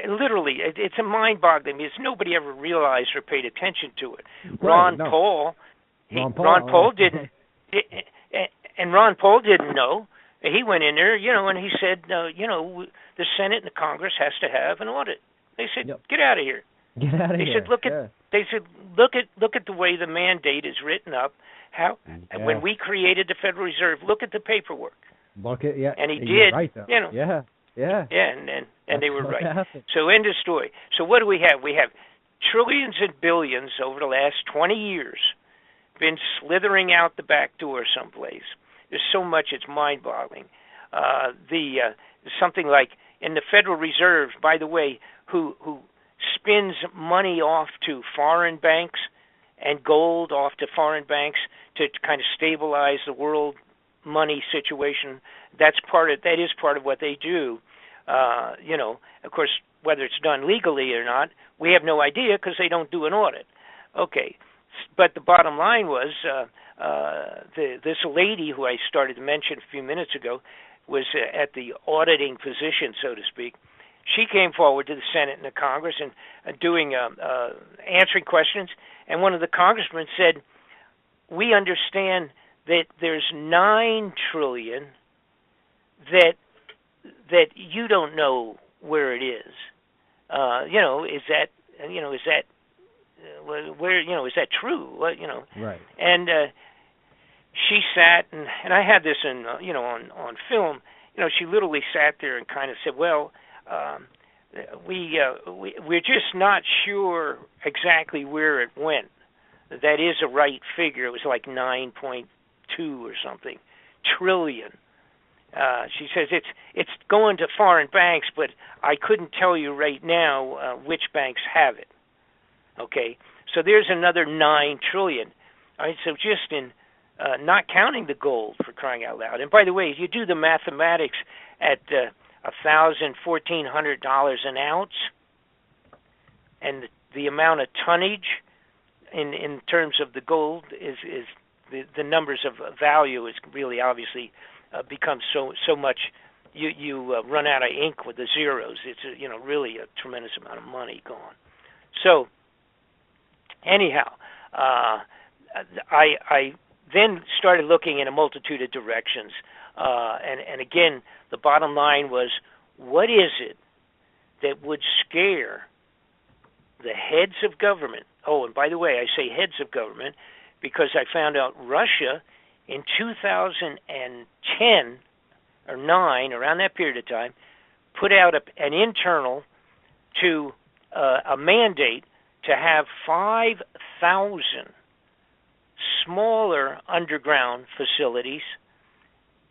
Literally, it's a mind-boggling because nobody ever realized or paid attention to it. Ron Paul didn't, and Ron Paul didn't know. He went in there, and he said, the Senate and the Congress has to have an audit. They said, get out of here. Get out of here. They said, look at the way the mandate is written up. When we created the Federal Reserve, look at the paperwork. And he did. Right, and they were right. Happened. So end of story. So what do we have? We have trillions and billions over the last 20 years been slithering out the back door someplace. There's so much, it's mind-boggling. Something like in the Federal Reserve, by the way, who spins money off to foreign banks and gold off to foreign banks to kind of stabilize the world money situation. That is part of what they do. Of course, whether it's done legally or not, we have no idea because they don't do an audit. Okay, but the bottom line was this lady who I started to mention a few minutes ago was at the auditing position, so to speak. She came forward to the Senate and the Congress and answering questions, and one of the congressmen said, "We understand that there's $9 trillion that you don't know where it is. Is that true? Right. And she sat and I had this on film. She literally sat there and kind of said, "Well, we're just not sure exactly where it went. That is a right figure. It was like 9.2 or something trillion." She says it's going to foreign banks, but I couldn't tell you right now which banks have it. Okay, so there's another 9 trillion. All right, so just in not counting the gold, for crying out loud. And by the way, you do the mathematics at $1,400 an ounce, and the amount of tonnage in terms of the gold is the numbers of value is really obviously becomes so much. You run out of ink with the zeros. It's really a tremendous amount of money gone. So anyhow, I then started looking in a multitude of directions, and again, the bottom line was, what is it that would scare the heads of government? Oh, and by the way, I say heads of government because I found out Russia in 2010 or 9, around that period of time, put out an internal to a mandate to have 5,000 smaller underground facilities.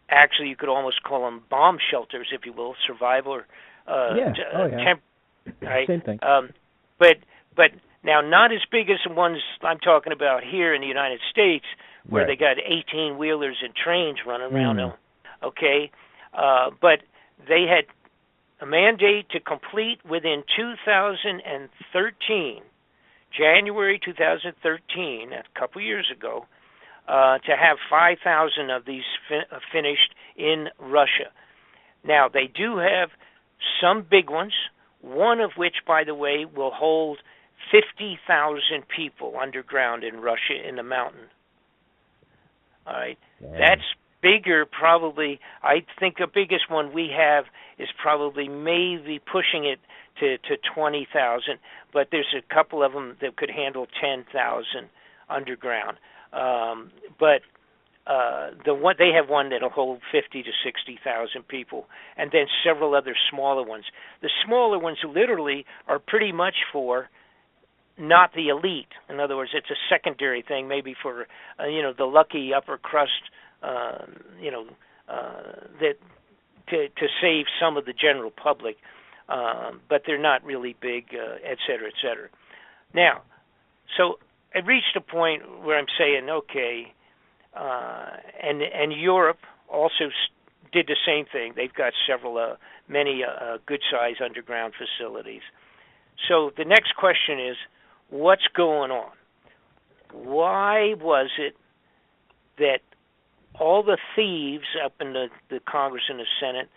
Actually, you could almost call them bomb shelters, if you will, survival. Right? Same thing. But now, not as big as the ones I'm talking about here in the United States, where they got 18-wheelers and trains running around them. Okay, but they had a mandate to complete within 2013, January 2013, a couple years ago, to have 5,000 of these finished in Russia. Now, they do have some big ones, one of which, by the way, will hold 50,000 people underground in Russia in the mountain. All right. That's bigger, probably. I think the biggest one we have is probably maybe pushing it to 20,000, but there's a couple of them that could handle 10,000 underground. But they have one that'll hold 50 to 60,000 people, and then several other smaller ones. The smaller ones literally are pretty much for not the elite. In other words, it's a secondary thing, maybe for the lucky upper crust, that to save some of the general public, but they're not really big, et cetera, et cetera. Now, so I reached a point where I'm saying, okay, and Europe also did the same thing. They've got many good-sized underground facilities. So the next question is, what's going on? Why was it that all the thieves up in the Congress and the Senate,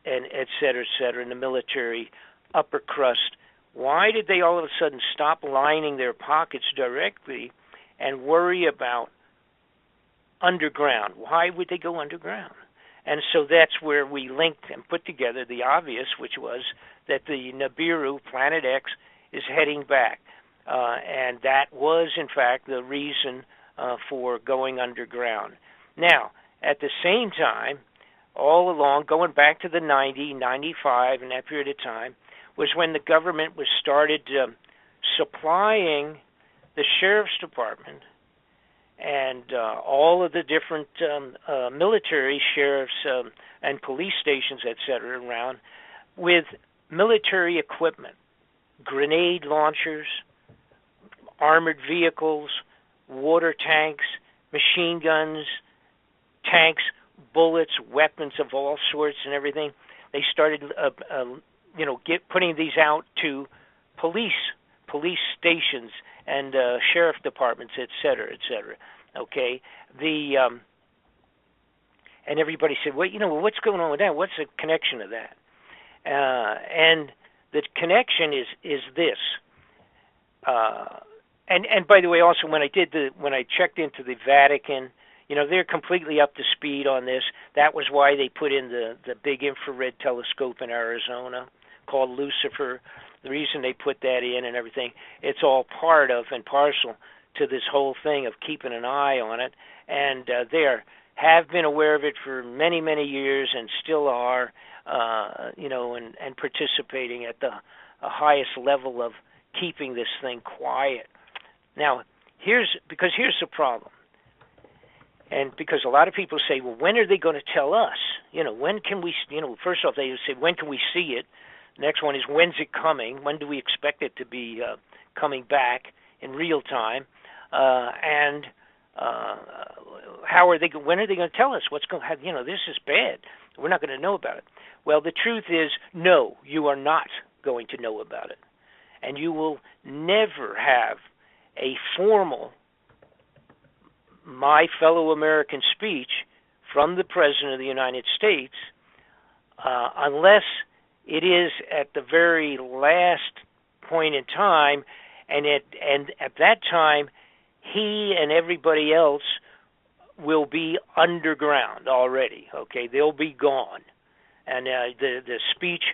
and et cetera, in the military, upper crust, why did they all of a sudden stop lining their pockets directly and worry about underground? Why would they go underground? And so that's where we linked and put together the obvious, which was that the Nibiru, Planet X, is heading back. And that was, in fact, the reason for going underground. Now, at the same time, all along, going back to the 90, 95, and that period of time, was when the government was started supplying the sheriff's department and all of the different military sheriffs and police stations, et cetera, around with military equipment, grenade launchers, armored vehicles, water tanks, machine guns, tanks, bullets, weapons of all sorts and everything. They started, putting these out to police stations and sheriff departments, et cetera, et cetera. Okay, and everybody said, well, what's going on with that? What's the connection to that? And the connection is this. And by the way, also when I checked into the Vatican, they're completely up to speed on this. That was why they put in the big infrared telescope in Arizona called Lucifer. The reason they put that in and everything, it's all part of and parcel to this whole thing of keeping an eye on it. And they have been aware of it for many, many years and still are, and participating at the highest level of keeping this thing quiet. Now, here's the problem. And because a lot of people say, well, when are they going to tell us? When can we, first off, they say, when can we see it? The next one is, when's it coming? When do we expect it to be coming back in real time? And when are they going to tell us what's going to happen? This is bad. We're not going to know about it. Well, the truth is, no, you are not going to know about it. And you will never have a formal My Fellow American speech from the President of the United States unless it is at the very last point in time, and at that time, he and everybody else will be underground already. Okay, they'll be gone, and the speech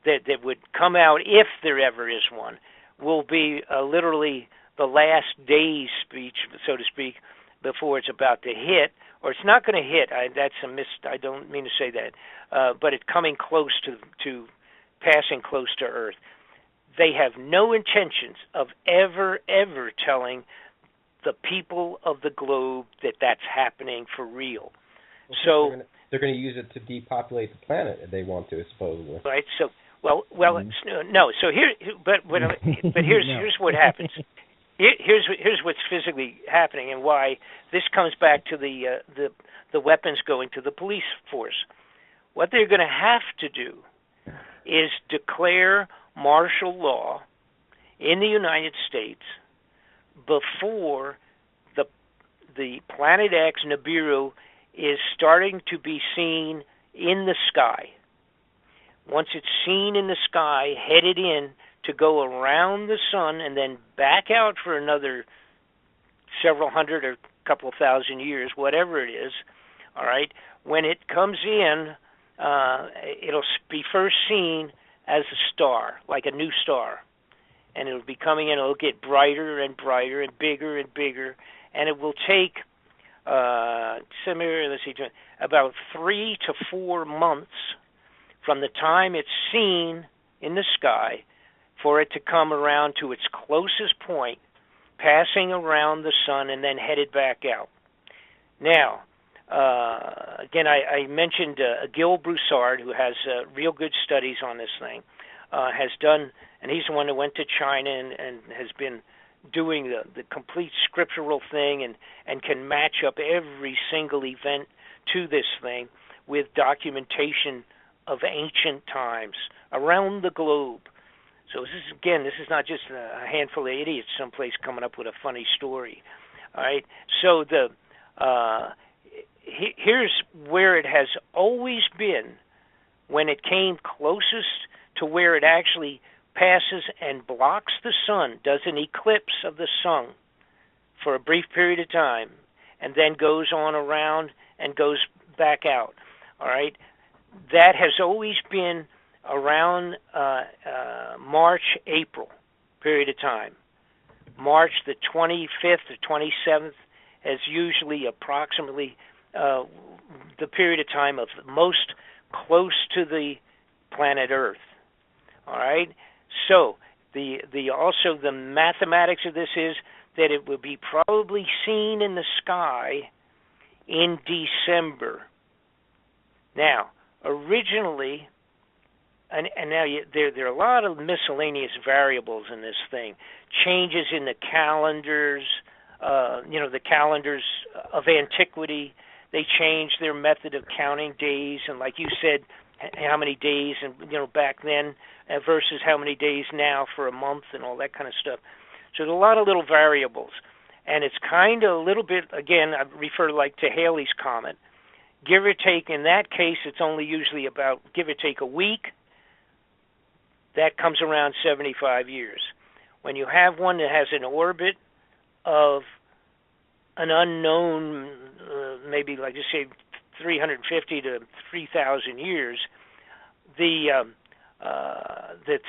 that would come out, if there ever is one, will be literally the last day's speech, so to speak, before it's about to hit, or it's not going to hit. I don't mean to say that, but it's coming close to passing close to Earth. they have no intentions of ever telling the people of the globe that that's happening for real. So they're going to use it to depopulate the planet if they want to, supposedly. Right. So no. So here's what happens. Here's what's physically happening and why this comes back to the weapons going to the police force. What they're going to have to do is declare martial law in the United States before the Planet X Nibiru is starting to be seen in the sky. Once it's seen in the sky, headed in to go around the sun and then back out for another several hundred or couple of thousand years, whatever it is, all right, when it comes in, it'll be first seen as a star, like a new star. And it'll be coming in, it'll get brighter and brighter and bigger, and it will take about 3 to 4 months from the time it's seen in the sky for it to come around to its closest point, passing around the sun and then headed back out. Now, again, I mentioned Gil Broussard, who has real good studies on this thing, has done, and he's the one who went to China and has been doing the complete scriptural thing and can match up every single event to this thing with documentation of ancient times around the globe. So this is not just a handful of idiots someplace coming up with a funny story. All right. So here's where it has always been when it came closest to where it actually passes and blocks the sun, does an eclipse of the sun for a brief period of time, and then goes on around and goes back out. All right. That has always been around March, April period of time. March the 25th or 27th is usually approximately the period of time of most close to the planet Earth. All right. So also the mathematics of this is that it will be probably seen in the sky in December. Now, originally, and now there are a lot of miscellaneous variables in this thing. Changes in the calendars, the calendars of antiquity. They changed their method of counting days, and like you said, how many days and back then versus how many days now for a month and all that kind of stuff. So there's a lot of little variables, and it's kind of a little bit, again, I refer to Haley's comment. Give or take, in that case, it's only usually about, give or take, a week. That comes around 75 years. When you have one that has an orbit of an unknown, maybe like just say 350 to 3,000 years, the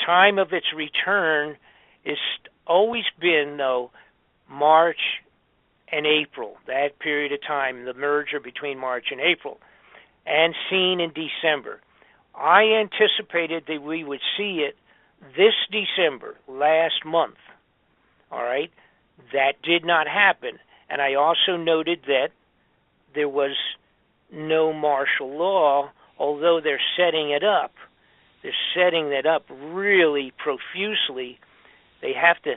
time of its return is always been, though, March and April, that period of time, the merger between March and April, and seen in December. I anticipated that we would see it this December, last month. All right? That did not happen. And I also noted that there was no martial law, although they're setting it up. They're setting that up really profusely. They have to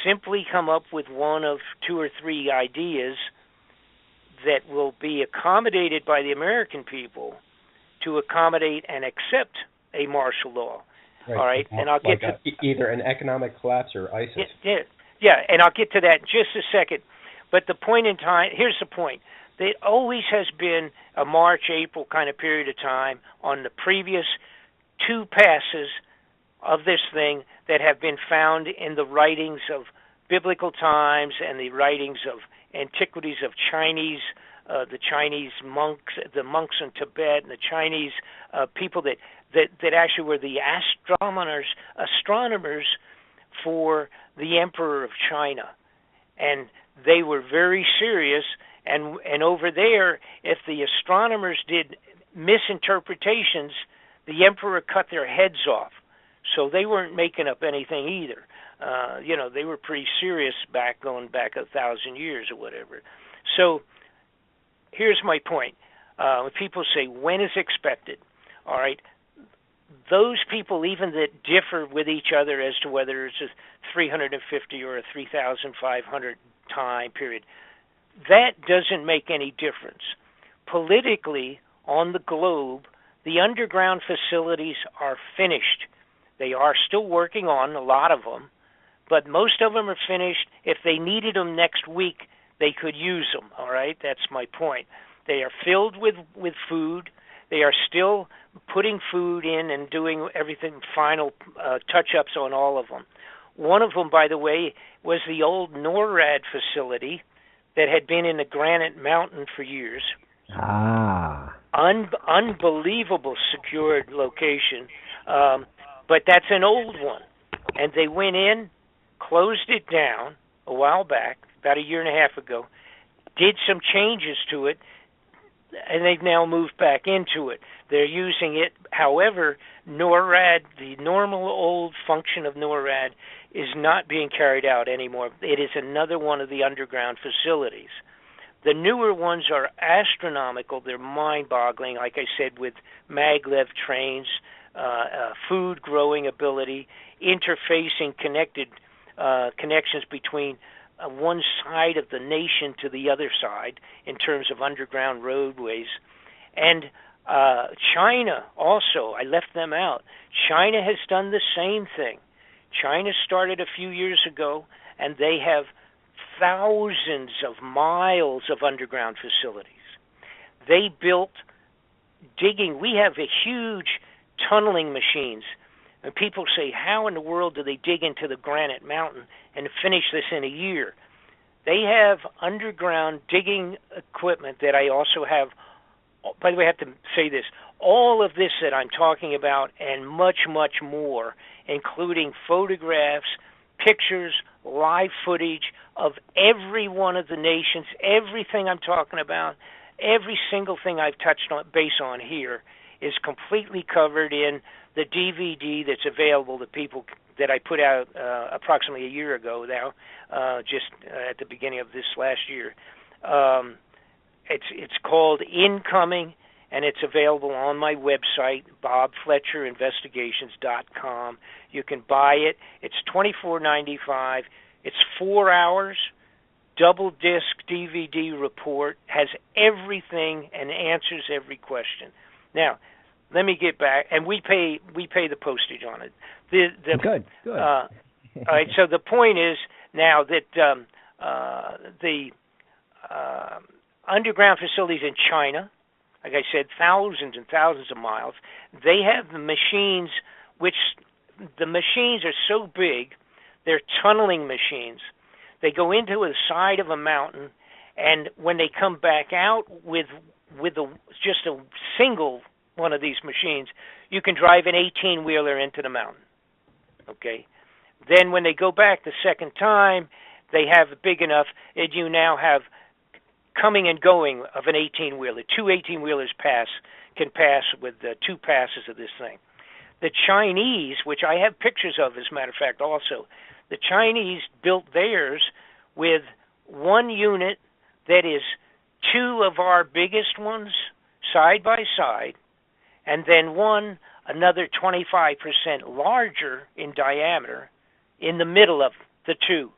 simply come up with one of 2 or 3 ideas that will be accommodated by the American people to accommodate and accept a martial law. Right. All right, and I'll get to either an economic collapse or ISIS. Yeah, and I'll get to that in just a second. But the point in time, here's the point. There always has been a March, April kind of period of time on the previous 2 passes of this thing that have been found in the writings of biblical times and the writings of antiquities of Chinese, the Chinese monks, the monks in Tibet, and the Chinese people that actually were the astronomers for the Emperor of China. And they were very serious, and over there, if the astronomers did misinterpretations, the Emperor cut their heads off. So they weren't making up anything either. They were pretty serious going back 1,000 years or whatever. So here's my point. When people say, when is expected? All right, those people, even that differ with each other as to whether it's a 350 or a 3,500 time period, that doesn't make any difference. Politically, on the globe, the underground facilities are finished. They are still working on a lot of them, but most of them are finished. If they needed them next week, they could use them, all right? That's my point. They are filled with food. They are still putting food in and doing everything, final touch-ups on all of them. One of them, by the way, was the old NORAD facility that had been in the Granite Mountain for years. Unbelievable secured location. But that's an old one. And they went in, closed it down a while back, about a year and a half ago, did some changes to it, and they've now moved back into it. They're using it. However, NORAD, the normal old function of NORAD, is not being carried out anymore. It is another one of the underground facilities. The newer ones are astronomical. They're mind-boggling, like I said, with maglev trains, food growing ability, interfacing connections between one side of the nation to the other side in terms of underground roadways. And China also, I left them out. China has done the same thing. China started a few years ago, and they have thousands of miles of underground facilities. They built digging. We have a huge tunneling machines. And people say, how in the world do they dig into the Granite Mountain and finish this in a year? They have underground digging equipment that I also have. By the way, I have to say this. All of this that I'm talking about and much, much more, including photographs, pictures, live footage of every one of the nations, everything I'm talking about, every single thing I've touched on base on here is completely covered in the DVD that's available to people that I put out approximately a year ago now, just at the beginning of this last year. It's called Incoming, and it's available on my website, BobFletcherInvestigations.com. You can buy it. It's $24.95. It's 4 hours, double disc DVD report, has everything and answers every question. Now, let me get back, and we pay the postage on it. Good. All right. So the point is now that the underground facilities in China, like I said, thousands and thousands of miles, they have the machines, which the machines are so big, they're tunneling machines. They go into the side of a mountain, and when they come back out with just a single one of these machines, you can drive an 18-wheeler into the mountain. Okay? Then when they go back the second time, they have it big enough that you now have coming and going of an 18-wheeler. Two 18-wheelers can pass with two passes of this thing. The Chinese, which I have pictures of, as a matter of fact, also, the Chinese built theirs with one unit that is two of our biggest ones side by side, and then another 25% larger in diameter in the middle of the two.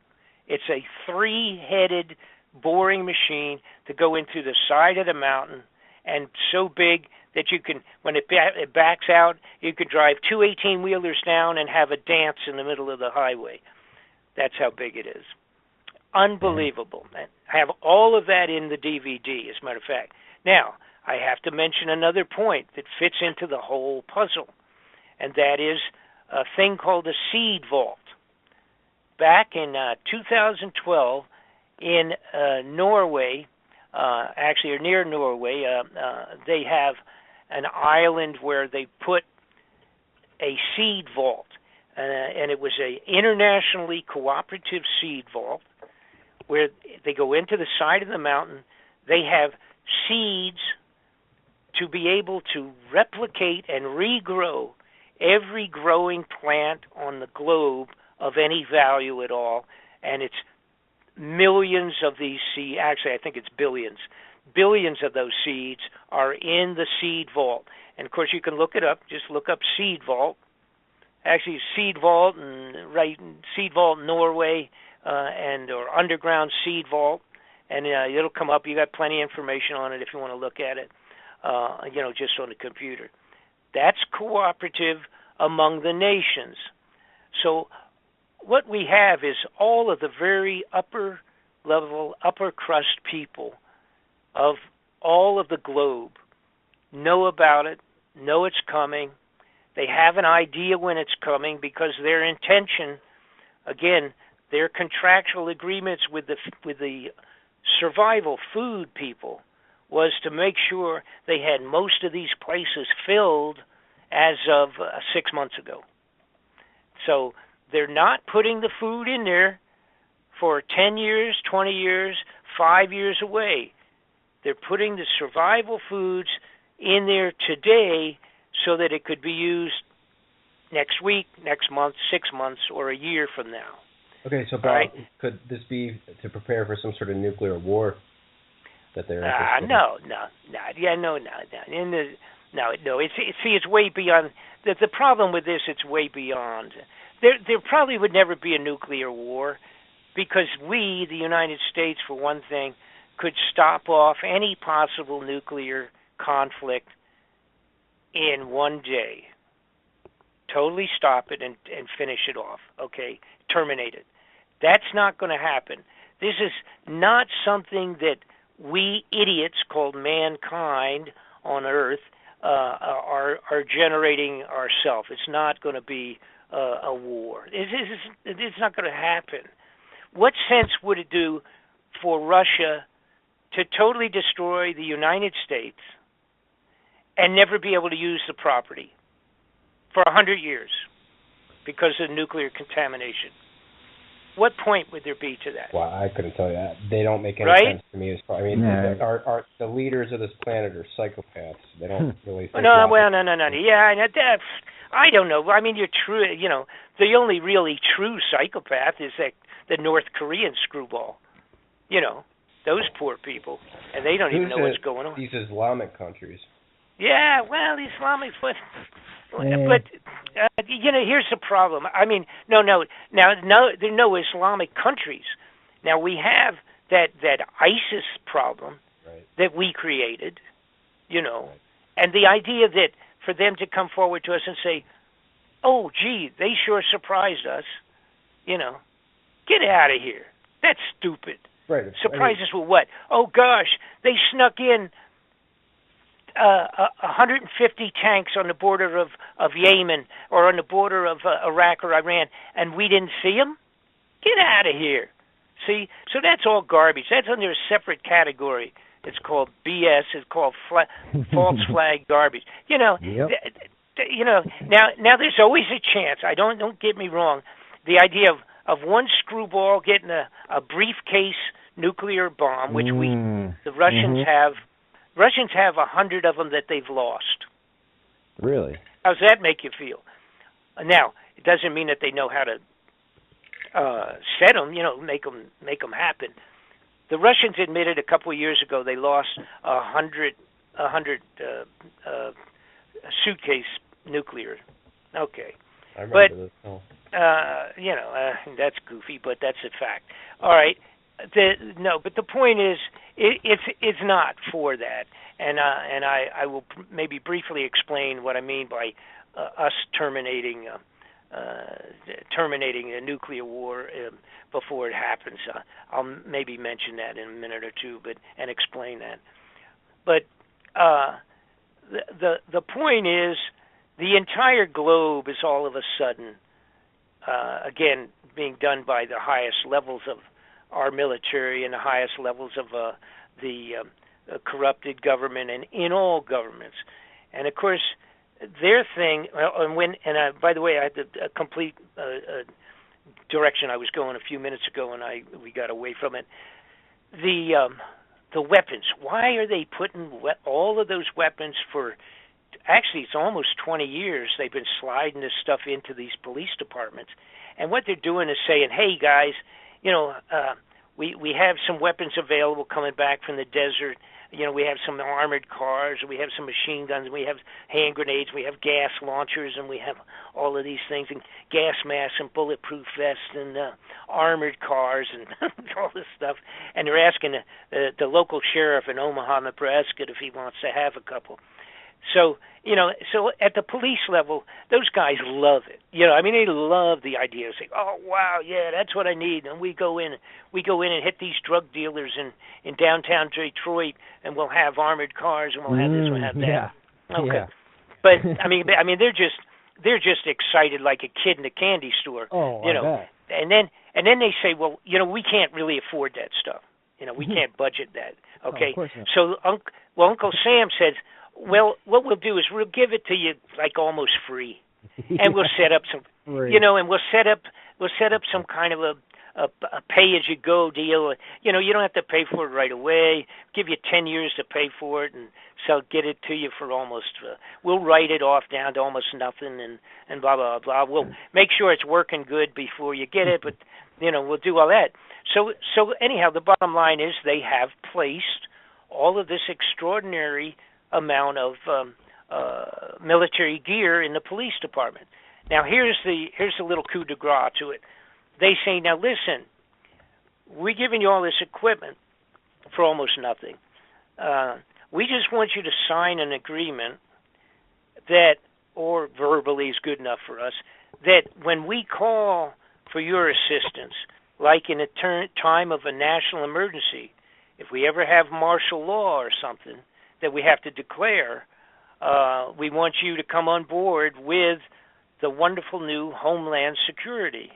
It's a three-headed boring machine to go into the side of the mountain, and so big that you can, when it backs out, you could drive two 18-wheelers down and have a dance in the middle of the highway. That's how big it is. Unbelievable. I have all of that in the DVD, as a matter of fact. Now, I have to mention another point that fits into the whole puzzle, and that is a thing called a seed vault. Back in 2012, in Norway, actually, or near Norway, they have an island where they put a seed vault, and it was an internationally cooperative seed vault where they go into the side of the mountain. They have seeds to be able to replicate and regrow every growing plant on the globe of any value at all, and it's millions of these seeds. Actually, I think it's billions. Billions of those seeds are in the seed vault. And, of course, you can look it up. Just look up seed vault. Actually, seed vault and write seed vault Norway or underground seed vault, and it'll come up. You got plenty of information on it if you want to look at it, just on the computer. That's cooperative among the nations. So what we have is all of the very upper level, upper crust people of all of the globe know about it, know it's coming. They have an idea when it's coming because their intention, again, their contractual agreements with the survival food people was to make sure they had most of these places filled as of 6 months ago. So they're not putting the food in there for 10 years, 20 years, 5 years away. They're putting the survival foods in there today so that it could be used next week, next month, 6 months, or a year from now. Okay, so Bob, could this be to prepare for some sort of nuclear war that they're interested in? No. It's way beyond. The problem with this, it's way beyond. There probably would never be a nuclear war because we, the United States, for one thing, could stop off any possible nuclear conflict in one day. Totally stop it and finish it off, okay? Terminate it. That's not going to happen. This is not something that we idiots called mankind on Earth are generating ourselves. It's not going to be a war. It's not going to happen. What sense would it do for Russia to totally destroy the United States and never be able to use the property for 100 years because of nuclear contamination? What point would there be to that? Well, I couldn't tell you that. They don't make any sense to me. Are the leaders of this planet are psychopaths? They don't really think. No. Yeah, I don't know. I mean, you're true. The only really true psychopath is the North Korean screwball. Those poor people, and they don't even know what's going on. These Islamic countries. Yeah, well, Islamic, but here's the problem. I mean, no. Now, there are no Islamic countries. Now we have that ISIS problem that we created, and the idea that for them to come forward to us and say, "Oh, gee, they sure surprised us," get out of here. That's stupid. Right. Surprise us with what? Oh gosh, they snuck in 150 tanks on the border of Yemen or on the border of Iraq or Iran, and we didn't see them? Get out of here. See? So that's all garbage. That's under a separate category. It's called BS. It's called false flag garbage. Now there's always a chance. Don't get me wrong. The idea of one screwball getting a briefcase nuclear bomb, which the Russians have. Russians have 100 of them that they've lost. Really? How's that make you feel? Now, it doesn't mean that they know how to set them, make them happen. The Russians admitted a couple of years ago they lost 100 suitcase nuclear. Okay. I remember this. Oh. That's goofy, but that's a fact. All right. But the point is, it's not for that, and I will maybe briefly explain what I mean by us terminating a nuclear war before it happens. I'll maybe mention that in a minute or two, and explain that. But the point is, the entire globe is all of a sudden, again, being done by the highest levels of our military and the highest levels of the corrupted government and in all governments. And of course, their thing. By the way, I had the complete direction I was going a few minutes ago, and we got away from it. The weapons. Why are they putting all of those weapons for actually it's almost 20 years they've been sliding this stuff into these police departments. And what they're doing is saying, hey, guys, we have some weapons available coming back from the desert. We have some armored cars, we have some machine guns, we have hand grenades, we have gas launchers, and we have all of these things, and gas masks and bulletproof vests and armored cars and all this stuff. And they're asking the local sheriff in Omaha, Nebraska, if he wants to have a couple. So at the police level, those guys love it. They love the idea of saying, "Oh, wow, yeah, that's what I need." And we go in and hit these drug dealers in downtown Detroit, and we'll have armored cars, and we'll have this, we'll have that. Yeah. Okay. Yeah. But they're just excited like a kid in a candy store. Oh, I bet. And then they say, "Well, we can't really afford that stuff. We can't budget that." Okay. Oh, of course not. So Uncle Sam says, well, what we'll do is we'll give it to you like almost free, and we'll set up some, and we'll set up some kind of a pay-as-you-go deal. You don't have to pay for it right away. Give you 10 years to pay for it, and so get it to you for almost. We'll write it off down to almost nothing, and blah blah blah. We'll make sure it's working good before you get it, but we'll do all that. So anyhow, the bottom line is they have placed all of this extraordinary amount of military gear in the police department. Now here's the little coup de grace to it. They say, now listen, we're giving you all this equipment for almost nothing. We just want you to sign an agreement that, or verbally is good enough for us, that when we call for your assistance, like in a time of a national emergency, if we ever have martial law or something that we have to declare, we want you to come on board with the wonderful new Homeland Security,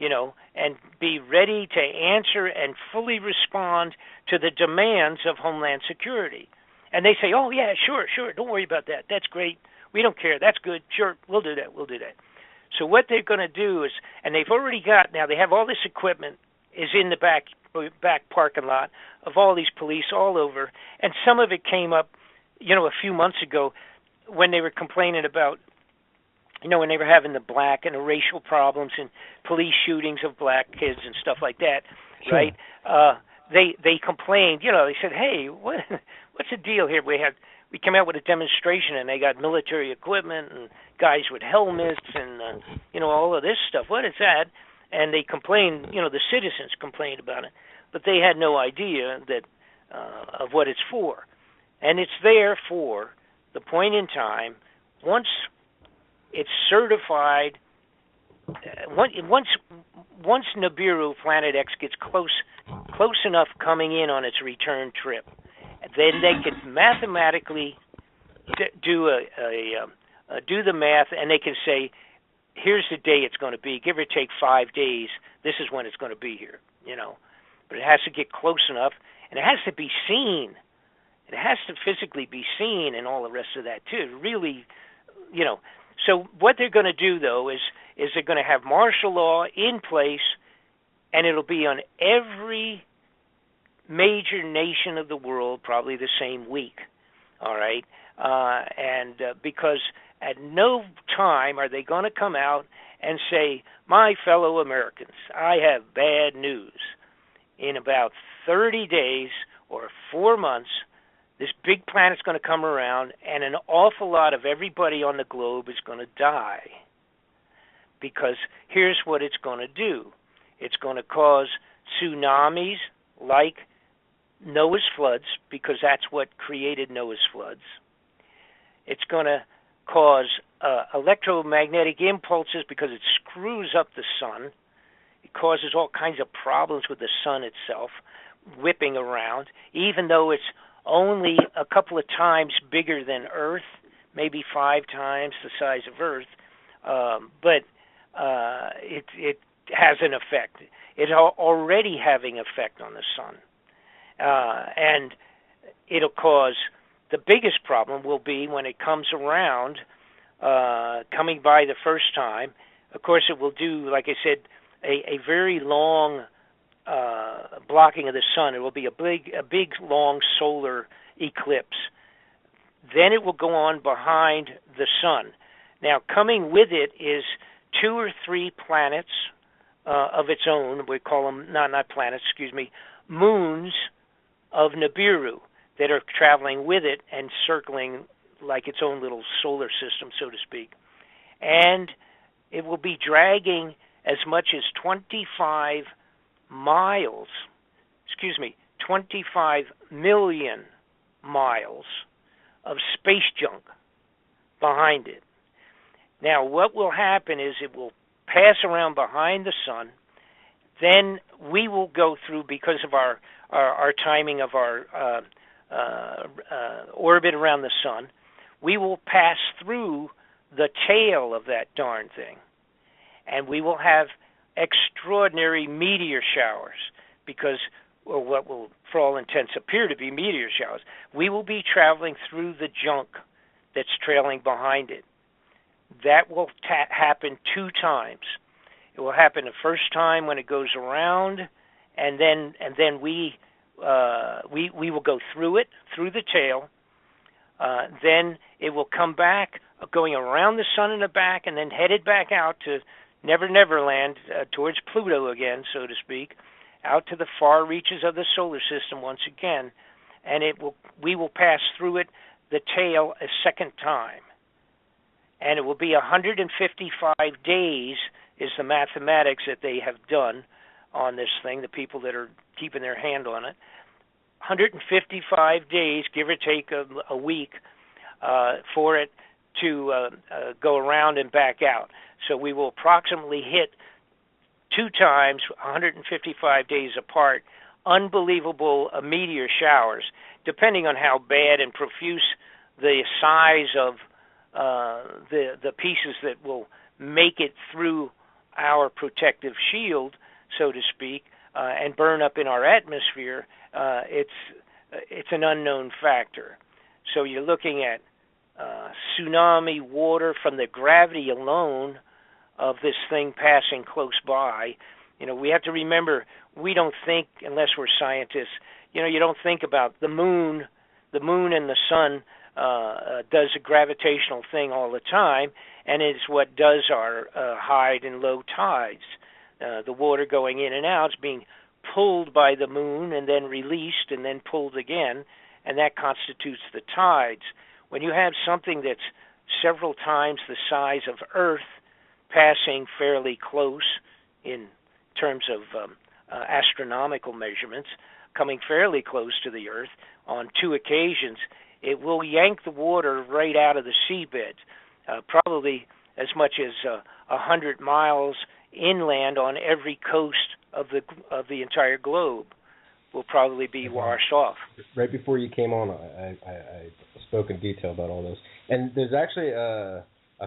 and be ready to answer and fully respond to the demands of Homeland Security. And they say, oh, yeah, sure, don't worry about that. That's great. We don't care. That's good. Sure, we'll do that. So what they're going to do is, and they've already got, now they have all this equipment is in the back parking lot of all these police all over, and some of it came up, a few months ago when they were complaining about, when they were having the black and the racial problems and police shootings of black kids and stuff like that, sure. Right? They complained, they said, hey, what's the deal here? We came out with a demonstration and they got military equipment and guys with helmets and all of this stuff. What is that? And they complained, the citizens complained about it, but they had no idea that of what it's for. And it's there for the point in time once it's certified. Once Nibiru Planet X gets close enough coming in on its return trip, then they can mathematically do the math, and they can say, here's the day it's going to be. Give or take 5 days. This is when it's going to be here. But it has to get close enough, and it has to be seen. It has to physically be seen, and all the rest of that too. Really, So what they're going to do though is they're going to have martial law in place, and it'll be on every major nation of the world probably the same week. All right, because at no time are they going to come out and say, my fellow Americans, I have bad news. In about 30 days or 4 months, this big planet's going to come around, and an awful lot of everybody on the globe is going to die. Because here's what it's going to do. It's going to cause tsunamis like Noah's floods, because that's what created Noah's floods. It's going to cause electromagnetic impulses because it screws up the sun. It causes all kinds of problems with the sun itself, whipping around, even though it's only a couple of times bigger than Earth, maybe 5 times the size of Earth, but it has an effect. It's already having effect on the sun. And it'll cause, the biggest problem will be when it comes around, coming by the first time. Of course, it will do, like I said, a very long blocking of the sun. It will be a big long solar eclipse. Then it will go on behind the sun. Now, coming with it is 2 or 3 planets of its own. We call them, not planets, moons of Nibiru that are traveling with it and circling like its own little solar system, so to speak. And it will be dragging as much as 25 million miles of space junk behind it. Now, what will happen is it will pass around behind the sun. Then we will go through, because of our timing of our orbit around the sun, we will pass through the tail of that darn thing. And we will have extraordinary meteor showers because, or what will, for all intents, appear to be meteor showers. We will be traveling through the junk that's trailing behind it. That will happen 2 times. It will happen the first time when it goes around, and then we will go through it, through the tail. Then it will come back, going around the sun in the back, and then headed back out to Never Land, towards Pluto again, so to speak, out to the far reaches of the solar system once again, and we will pass through it, the tail, a second time. And it will be 155 days is the mathematics that they have done on this thing, the people that are keeping their hand on it. 155 days, give or take a week, for it to go around and back out. So we will approximately hit 2 times, 155 days apart, unbelievable meteor showers, depending on how bad and profuse the size of the pieces that will make it through our protective shield, so to speak, and burn up in our atmosphere. It's an unknown factor. So you're looking at tsunami water from the gravity alone of this thing passing close by. We have to remember, we don't think, unless we're scientists, you don't think about the moon and the sun does a gravitational thing all the time, and it's what does our high and low tides. The water going in and out is being pulled by the moon and then released and then pulled again, and that constitutes the tides. When you have something that's several times the size of Earth passing fairly close in terms of astronomical measurements, coming fairly close to the Earth on 2 occasions, it will yank the water right out of the seabed, probably as much as 100 miles inland on every coast of the entire globe will probably be washed off. Right before you came on, I spoke in detail about all those. And there's actually a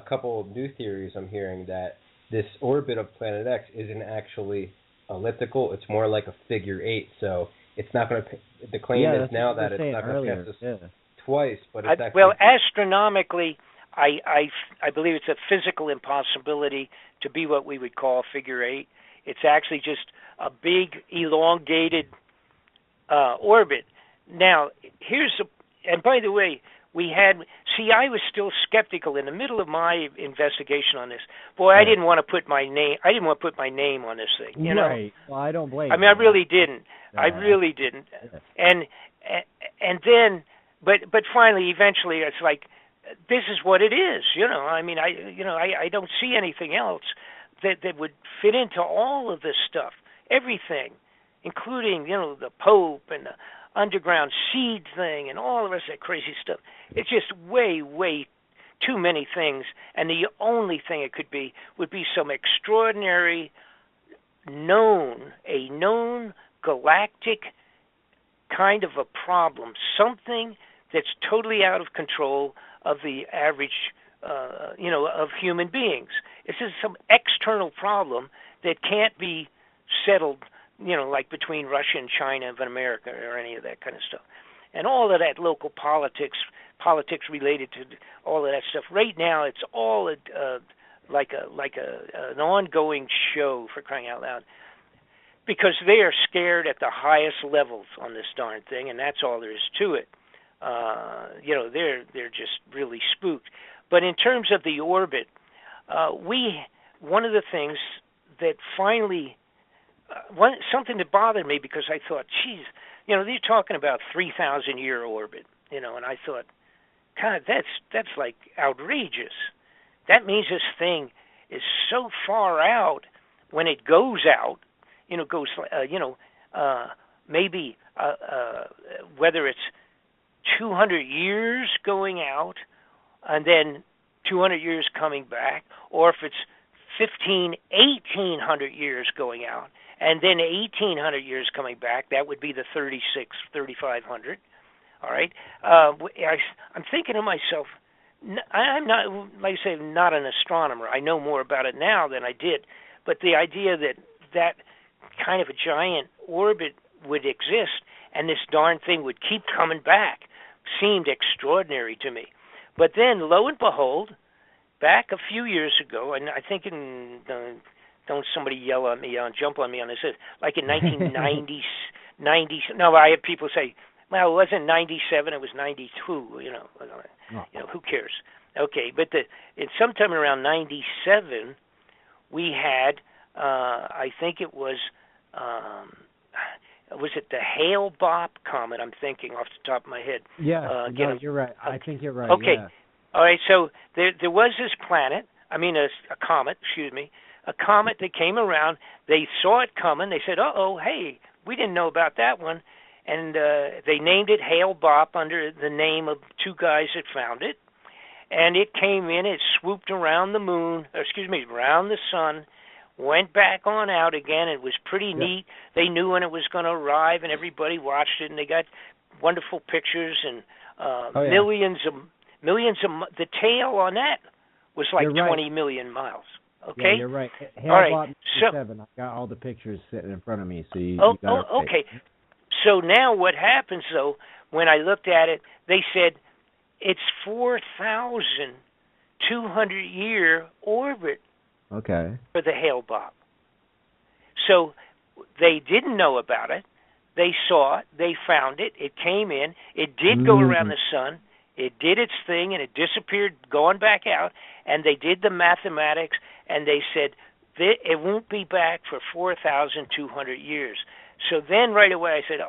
couple of new theories I'm hearing that this orbit of Planet X isn't actually elliptical. It's more like a figure 8. So it's not going to. The claim is now that it's not going to pass us twice, but it's actually. Well, astronomically, I believe it's a physical impossibility to be what we would call figure 8. It's actually just a big elongated orbit. Now, and by the way, I was still skeptical in the middle of my investigation on this. Boy, I didn't want to put my name. I didn't want to put my name on this thing. You know? Right. Well, I don't blame. I mean, I really didn't. I really didn't. And then, but finally, eventually, it's like, this is what it is. I mean, I don't see anything else that would fit into all of this stuff, everything, including the Pope and the underground seed thing and all the rest of that crazy stuff. It's just way, way too many things, and the only thing it could be would be some extraordinary known galactic kind of a problem, something that's totally out of control of the average, of human beings. This is some external problem that can't be settled, like between Russia and China and America or any of that kind of stuff. And all of that local politics related to all of that stuff. Right now, it's all an ongoing show, for crying out loud, because they are scared at the highest levels on this darn thing, and that's all there is to it. they're just really spooked. But in terms of the orbit, one of the things that finally something that bothered me, because I thought, geez, they're talking about 3,000-year orbit, and I thought, God, that's like outrageous. That means this thing is so far out when it goes out, maybe whether it's 200 years going out and then 200 years coming back, or if it's 1,800 years going out and then 1,800 years coming back, that would be the 3,500. All right. I'm thinking to myself, I'm not, like I say, not an astronomer. I know more about it now than I did, but the idea that kind of a giant orbit would exist and this darn thing would keep coming back seemed extraordinary to me. But then, lo and behold, back a few years ago, and I think don't somebody yell at me, jump on me on this, like in 1990, no, I had people say, well, it wasn't 97, it was 92, who cares? Okay, but sometime around 97, we had, I think it was it the Hale-Bopp comet, I'm thinking off the top of my head. Yeah, you're right. I think you're right. Okay, yeah. All right, so there was this a comet that came around. They saw it coming. They said, hey, we didn't know about that one. And they named it Hale-Bopp under the name of two guys that found it. And it came in, it swooped around the around the sun, went back on out again. It was pretty neat. They knew when it was going to arrive, and everybody watched it, and they got wonderful pictures and millions of the tail on that was like 20 million miles. Okay? Yeah, you're right. All right. So, I got all the pictures sitting in front of me. So you got it. Okay. So now what happens, though, when I looked at it, they said it's 4,200-year orbit for the Hale-Bopp. So they didn't know about it. They saw it. They found it. It came in. It did go around the sun. It did its thing, and it disappeared, going back out. And they did the mathematics, and they said it won't be back for 4,200 years. So then right away I said,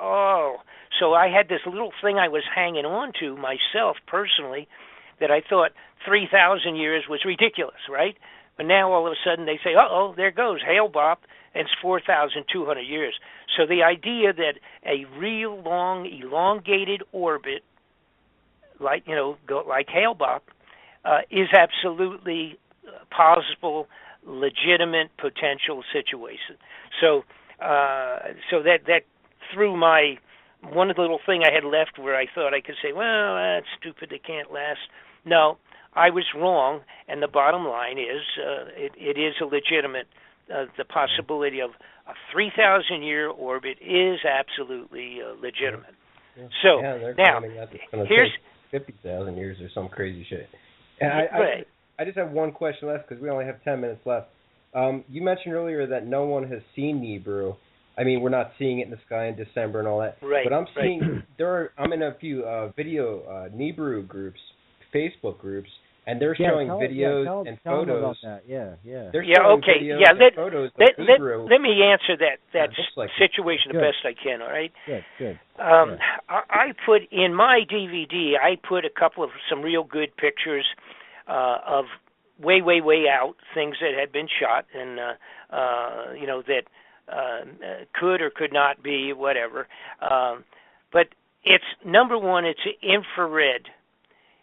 so I had this little thing I was hanging on to myself personally that I thought 3,000 years was ridiculous, right? But now all of a sudden they say, there goes Hale-Bopp, and it's 4,200 years. So the idea that a real long, elongated orbit, like Hale-Bopp, is absolutely possible, legitimate, potential situation. So that threw my one little thing I had left where I thought I could say, well, that's stupid, it can't last. No, I was wrong, and the bottom line is it is a legitimate, the possibility of a 3,000-year orbit is absolutely legitimate. Yeah. So they're now, here's 50,000 years or some crazy shit. And I just have one question left because we only have 10 minutes left. You mentioned earlier that no one has seen Nibiru. I mean, we're not seeing it in the sky in December and all that. Right. But I'm seeing I'm in a few video Nibiru groups, Facebook groups, and they're showing videos and photos. About that. Yeah. They're showing videos and photos of Nibiru. Let me answer that like situation the best I can. All right. Good. I put in my DVD. I put some real good pictures of way out things that had been shot and that could or could not be whatever. But it's number one. It's infrared.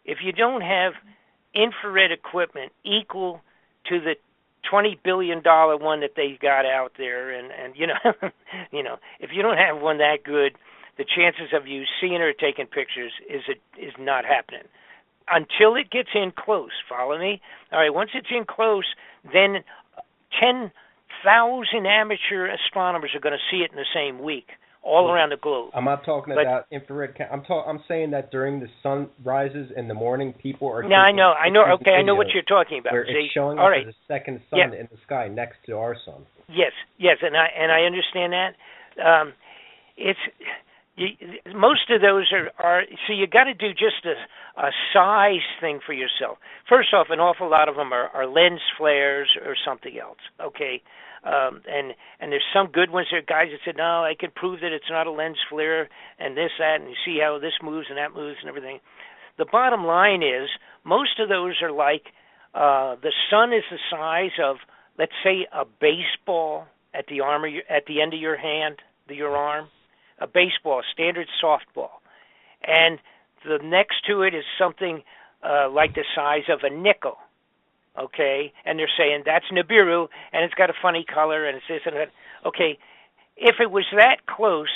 If you don't have infrared equipment equal to the $20 billion one that they got out there, and if you don't have one that good, the chances of you seeing or taking pictures is not happening until it gets in close. Follow me? All right. Once it's in close, then 10,000 amateur astronomers are going to see it in the same week, all around the globe. I'm not talking about infrared. I'm saying that during the sun rises in the morning, people are. No, I know. Okay, I know what you're talking about. Where it's showing up as a second sun in the sky next to our sun. Yes, and I understand that. It's most of those are so you got to do just a size thing for yourself. First off, an awful lot of them are lens flares or something else. Okay, and there's some good ones. There are guys that said, no, I can prove that it's not a lens flare and this, that, and you see how this moves and that moves and everything. The bottom line is most of those are like the sun is the size of, let's say, a baseball at the end of your hand, your arm. A baseball, standard softball. And the next to it is something like the size of a nickel, okay? And they're saying that's Nibiru, and it's got a funny color, and it's this and that. Okay, if it was that close,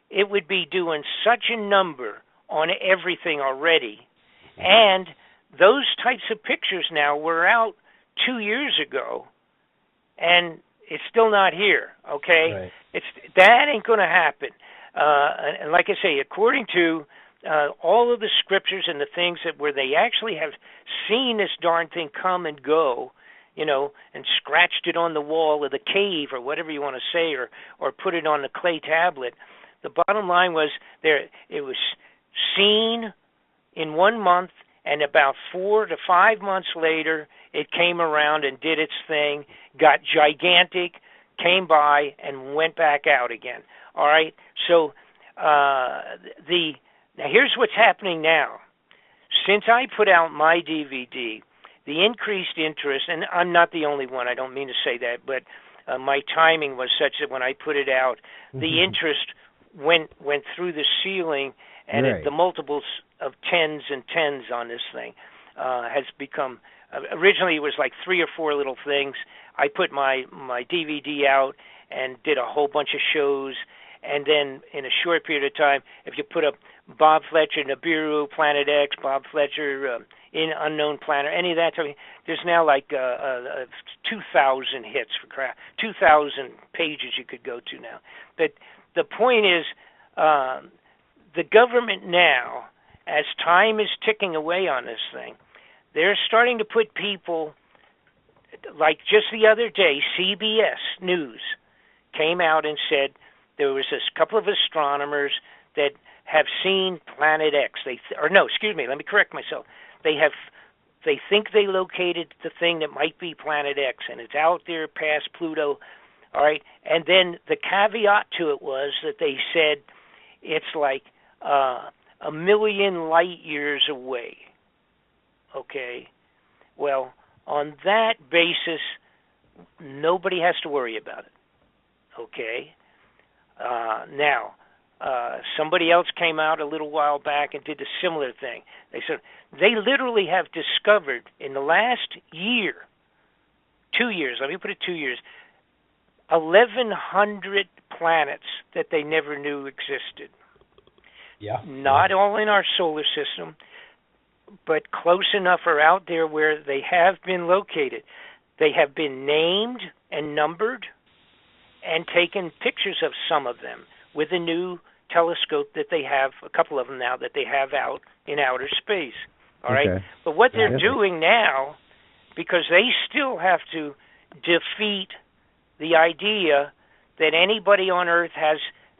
it would be doing such a number on everything already. And those types of pictures now were out 2 years ago, and it's still not here, okay? Right. That ain't going to happen. And like I say, according to all of the scriptures and the things that where they actually have seen this darn thing come and go, you know, and scratched it on the wall of the cave or whatever you want to say, or put it on the clay tablet, the bottom line was it was seen in 1 month, and about 4 to 5 months later, it came around and did its thing, got gigantic, came by, and went back out again. All right, so now here's what's happening now. Since I put out my DVD, the increased interest, and I'm not the only one, I don't mean to say that, but my timing was such that when I put it out, the interest went through the ceiling, and right. The multiples of tens and tens on this thing has become. Originally, it was like 3 or 4 little things. I put my DVD out and did a whole bunch of shows. And then in a short period of time, if you put up Bob Fletcher, Nibiru, Planet X, Bob Fletcher, in Unknown Planet, any of that, there's now like 2,000 hits for crap, 2,000 pages you could go to now. But the point is, the government now, as time is ticking away on this thing, they're starting to put people, like just the other day, CBS News came out and said, there was this couple of astronomers that have seen Planet X. Let me correct myself. They think they located the thing that might be Planet X, and it's out there past Pluto. All right, and then the caveat to it was that they said it's like 1 million light years away. Okay, well, on that basis, nobody has to worry about it. Okay. Now, somebody else came out a little while back and did a similar thing. They said they literally have discovered in the last year, 2 years, let me put it 2 years, 1,100 planets that they never knew existed. Yeah. Not all in our solar system, but close enough or out there where they have been located. They have been named and numbered and taken pictures of some of them with a new telescope that they have, a couple of them now that they have out in outer space. All right? But what they're doing now, because they still have to defeat the idea that anybody on Earth has,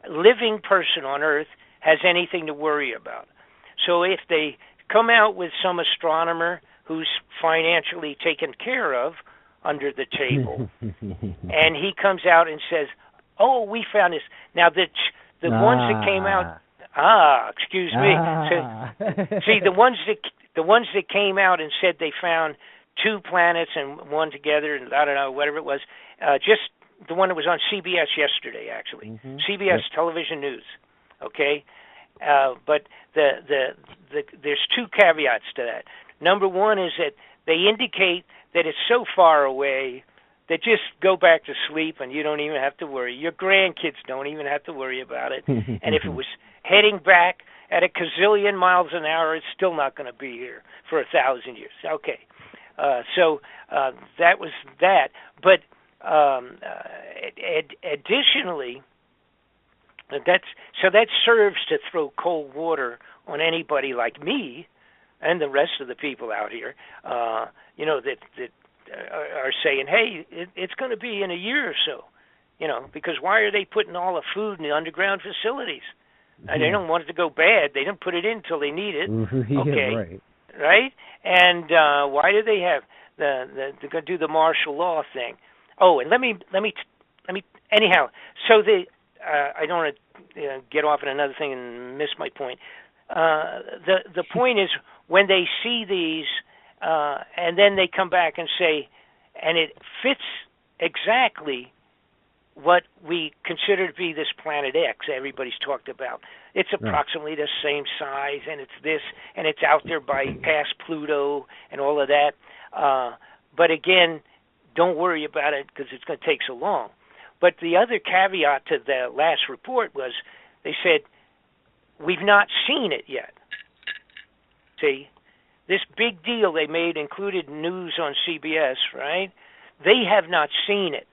living person on Earth, has anything to worry about. So if they come out with some astronomer who's financially taken care of under the table, and he comes out and says, "Oh, we found this." Now the ones that came out, excuse me. So, see, the ones that came out and said they found 2 planets and one together, and I don't know, whatever it was, just the one that was on CBS yesterday, actually, CBS Television News. Okay, but there's 2 caveats to that. Number one is that they indicate that it's so far away that just go back to sleep and you don't even have to worry. Your grandkids don't even have to worry about it. And if it was heading back at a gazillion miles an hour, it's still not going to be here for 1,000 years. Okay, so that was that. But additionally, that serves to throw cold water on anybody like me and the rest of the people out here, that are saying, hey, it's going to be in a year or so, because why are they putting all the food in the underground facilities? And they don't want it to go bad. They don't put it in until they need it. Okay, right? And why do they have they're going to do the martial law thing? Oh, and let me. Anyhow, so I don't want to get off on another thing and miss my point. The point is when they see these, and then they come back and say, and it fits exactly what we consider to be this Planet X everybody's talked about. It's approximately the same size, and it's this, and it's out there by past Pluto and all of that. But again, don't worry about it because it's going to take so long. But the other caveat to the last report was they said, we've not seen it yet. See, this big deal they made included news on CBS, right? They have not seen it.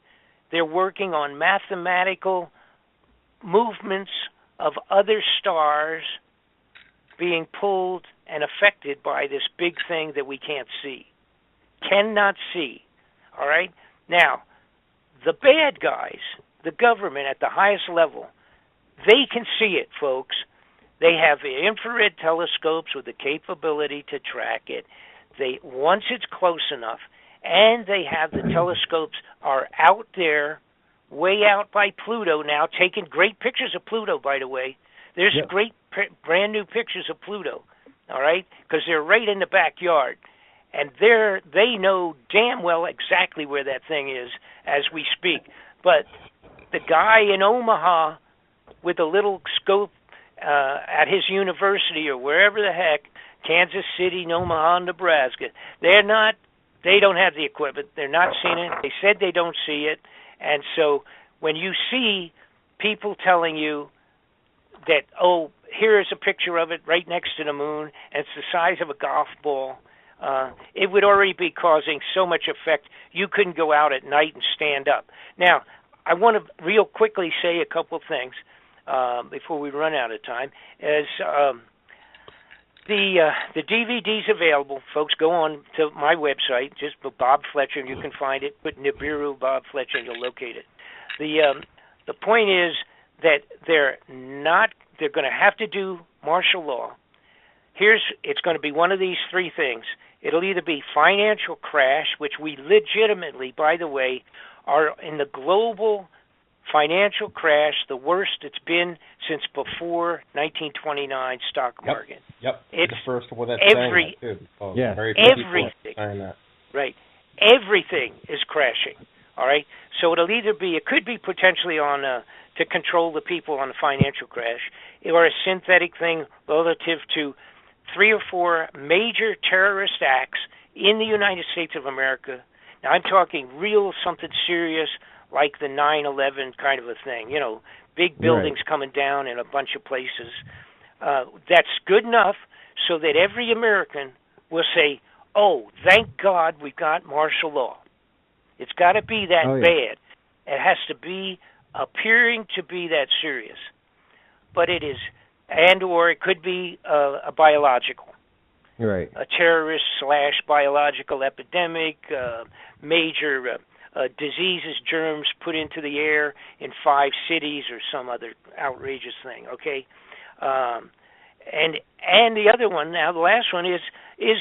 They're working on mathematical movements of other stars being pulled and affected by this big thing that we can't see. Cannot see. All right? Now, the bad guys, the government at the highest level, they can see it, folks. They have infrared telescopes with the capability to track it. Once it's close enough, and they have the telescopes are out there, way out by Pluto now, taking great pictures of Pluto, by the way. There's great brand new pictures of Pluto, all right, because they're right in the backyard. And they know damn well exactly where that thing is as we speak. But the guy in Omaha with a little scope at his university or wherever the heck, Kansas City, Omaha, Nebraska, they don't have the equipment. They're not seeing it. They said they don't see it. And so when you see people telling you that, oh, here is a picture of it right next to the moon, and it's the size of a golf ball, it would already be causing so much effect you couldn't go out at night and stand up. Now, I want to real quickly say a couple of things before we run out of time. The DVD's available. Folks, go on to my website, just Bob Fletcher, and you can find it. Put Nibiru Bob Fletcher, and you'll locate it. The point is that they're going to have to do martial law. It's going to be one of these three things. It'll either be financial crash, which we legitimately, by the way, are in the global financial crash, the worst it's been since before 1929 stock market. Yep. It's the first one that's saying that too. So everything. Right. Everything is crashing. All right. So it could be potentially on to control the people on the financial crash, or a synthetic thing relative to 3 or 4 major terrorist acts in the United States of America. Now I'm talking real something serious, like the 9/11 kind of a thing, big buildings coming down in a bunch of places. That's good enough so that every American will say, oh, thank God we've got martial law. It's got to be that bad. It has to be appearing to be that serious. But it is, or it could be a biological. Right. A terrorist / biological epidemic, major diseases, germs put into the air in 5 cities or some other outrageous thing, okay? And the other one, now the last one is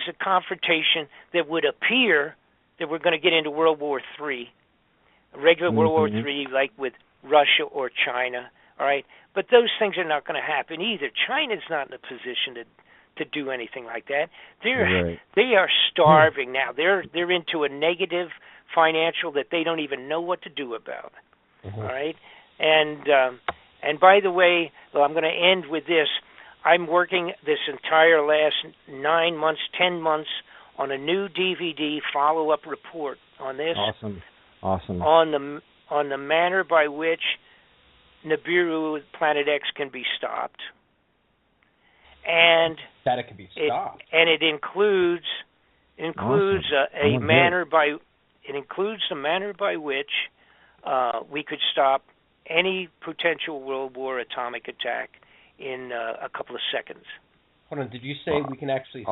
a confrontation that would appear that we're going to get into World War III, regular World War III, like with Russia or China, all right? But those things are not going to happen either. China's not in a position to do anything like that. They are starving now. They're into a negative financial that they don't even know what to do about. All right, and by the way, well, I'm going to end with this. I'm working this entire last 9 months, 10 months on a new DVD follow-up report on this. Awesome. On the manner by which Nibiru Planet X can be stopped. And that it can be stopped. It includes a manner by which we could stop any potential World War atomic attack in a couple of seconds. Hold on, did you say we can actually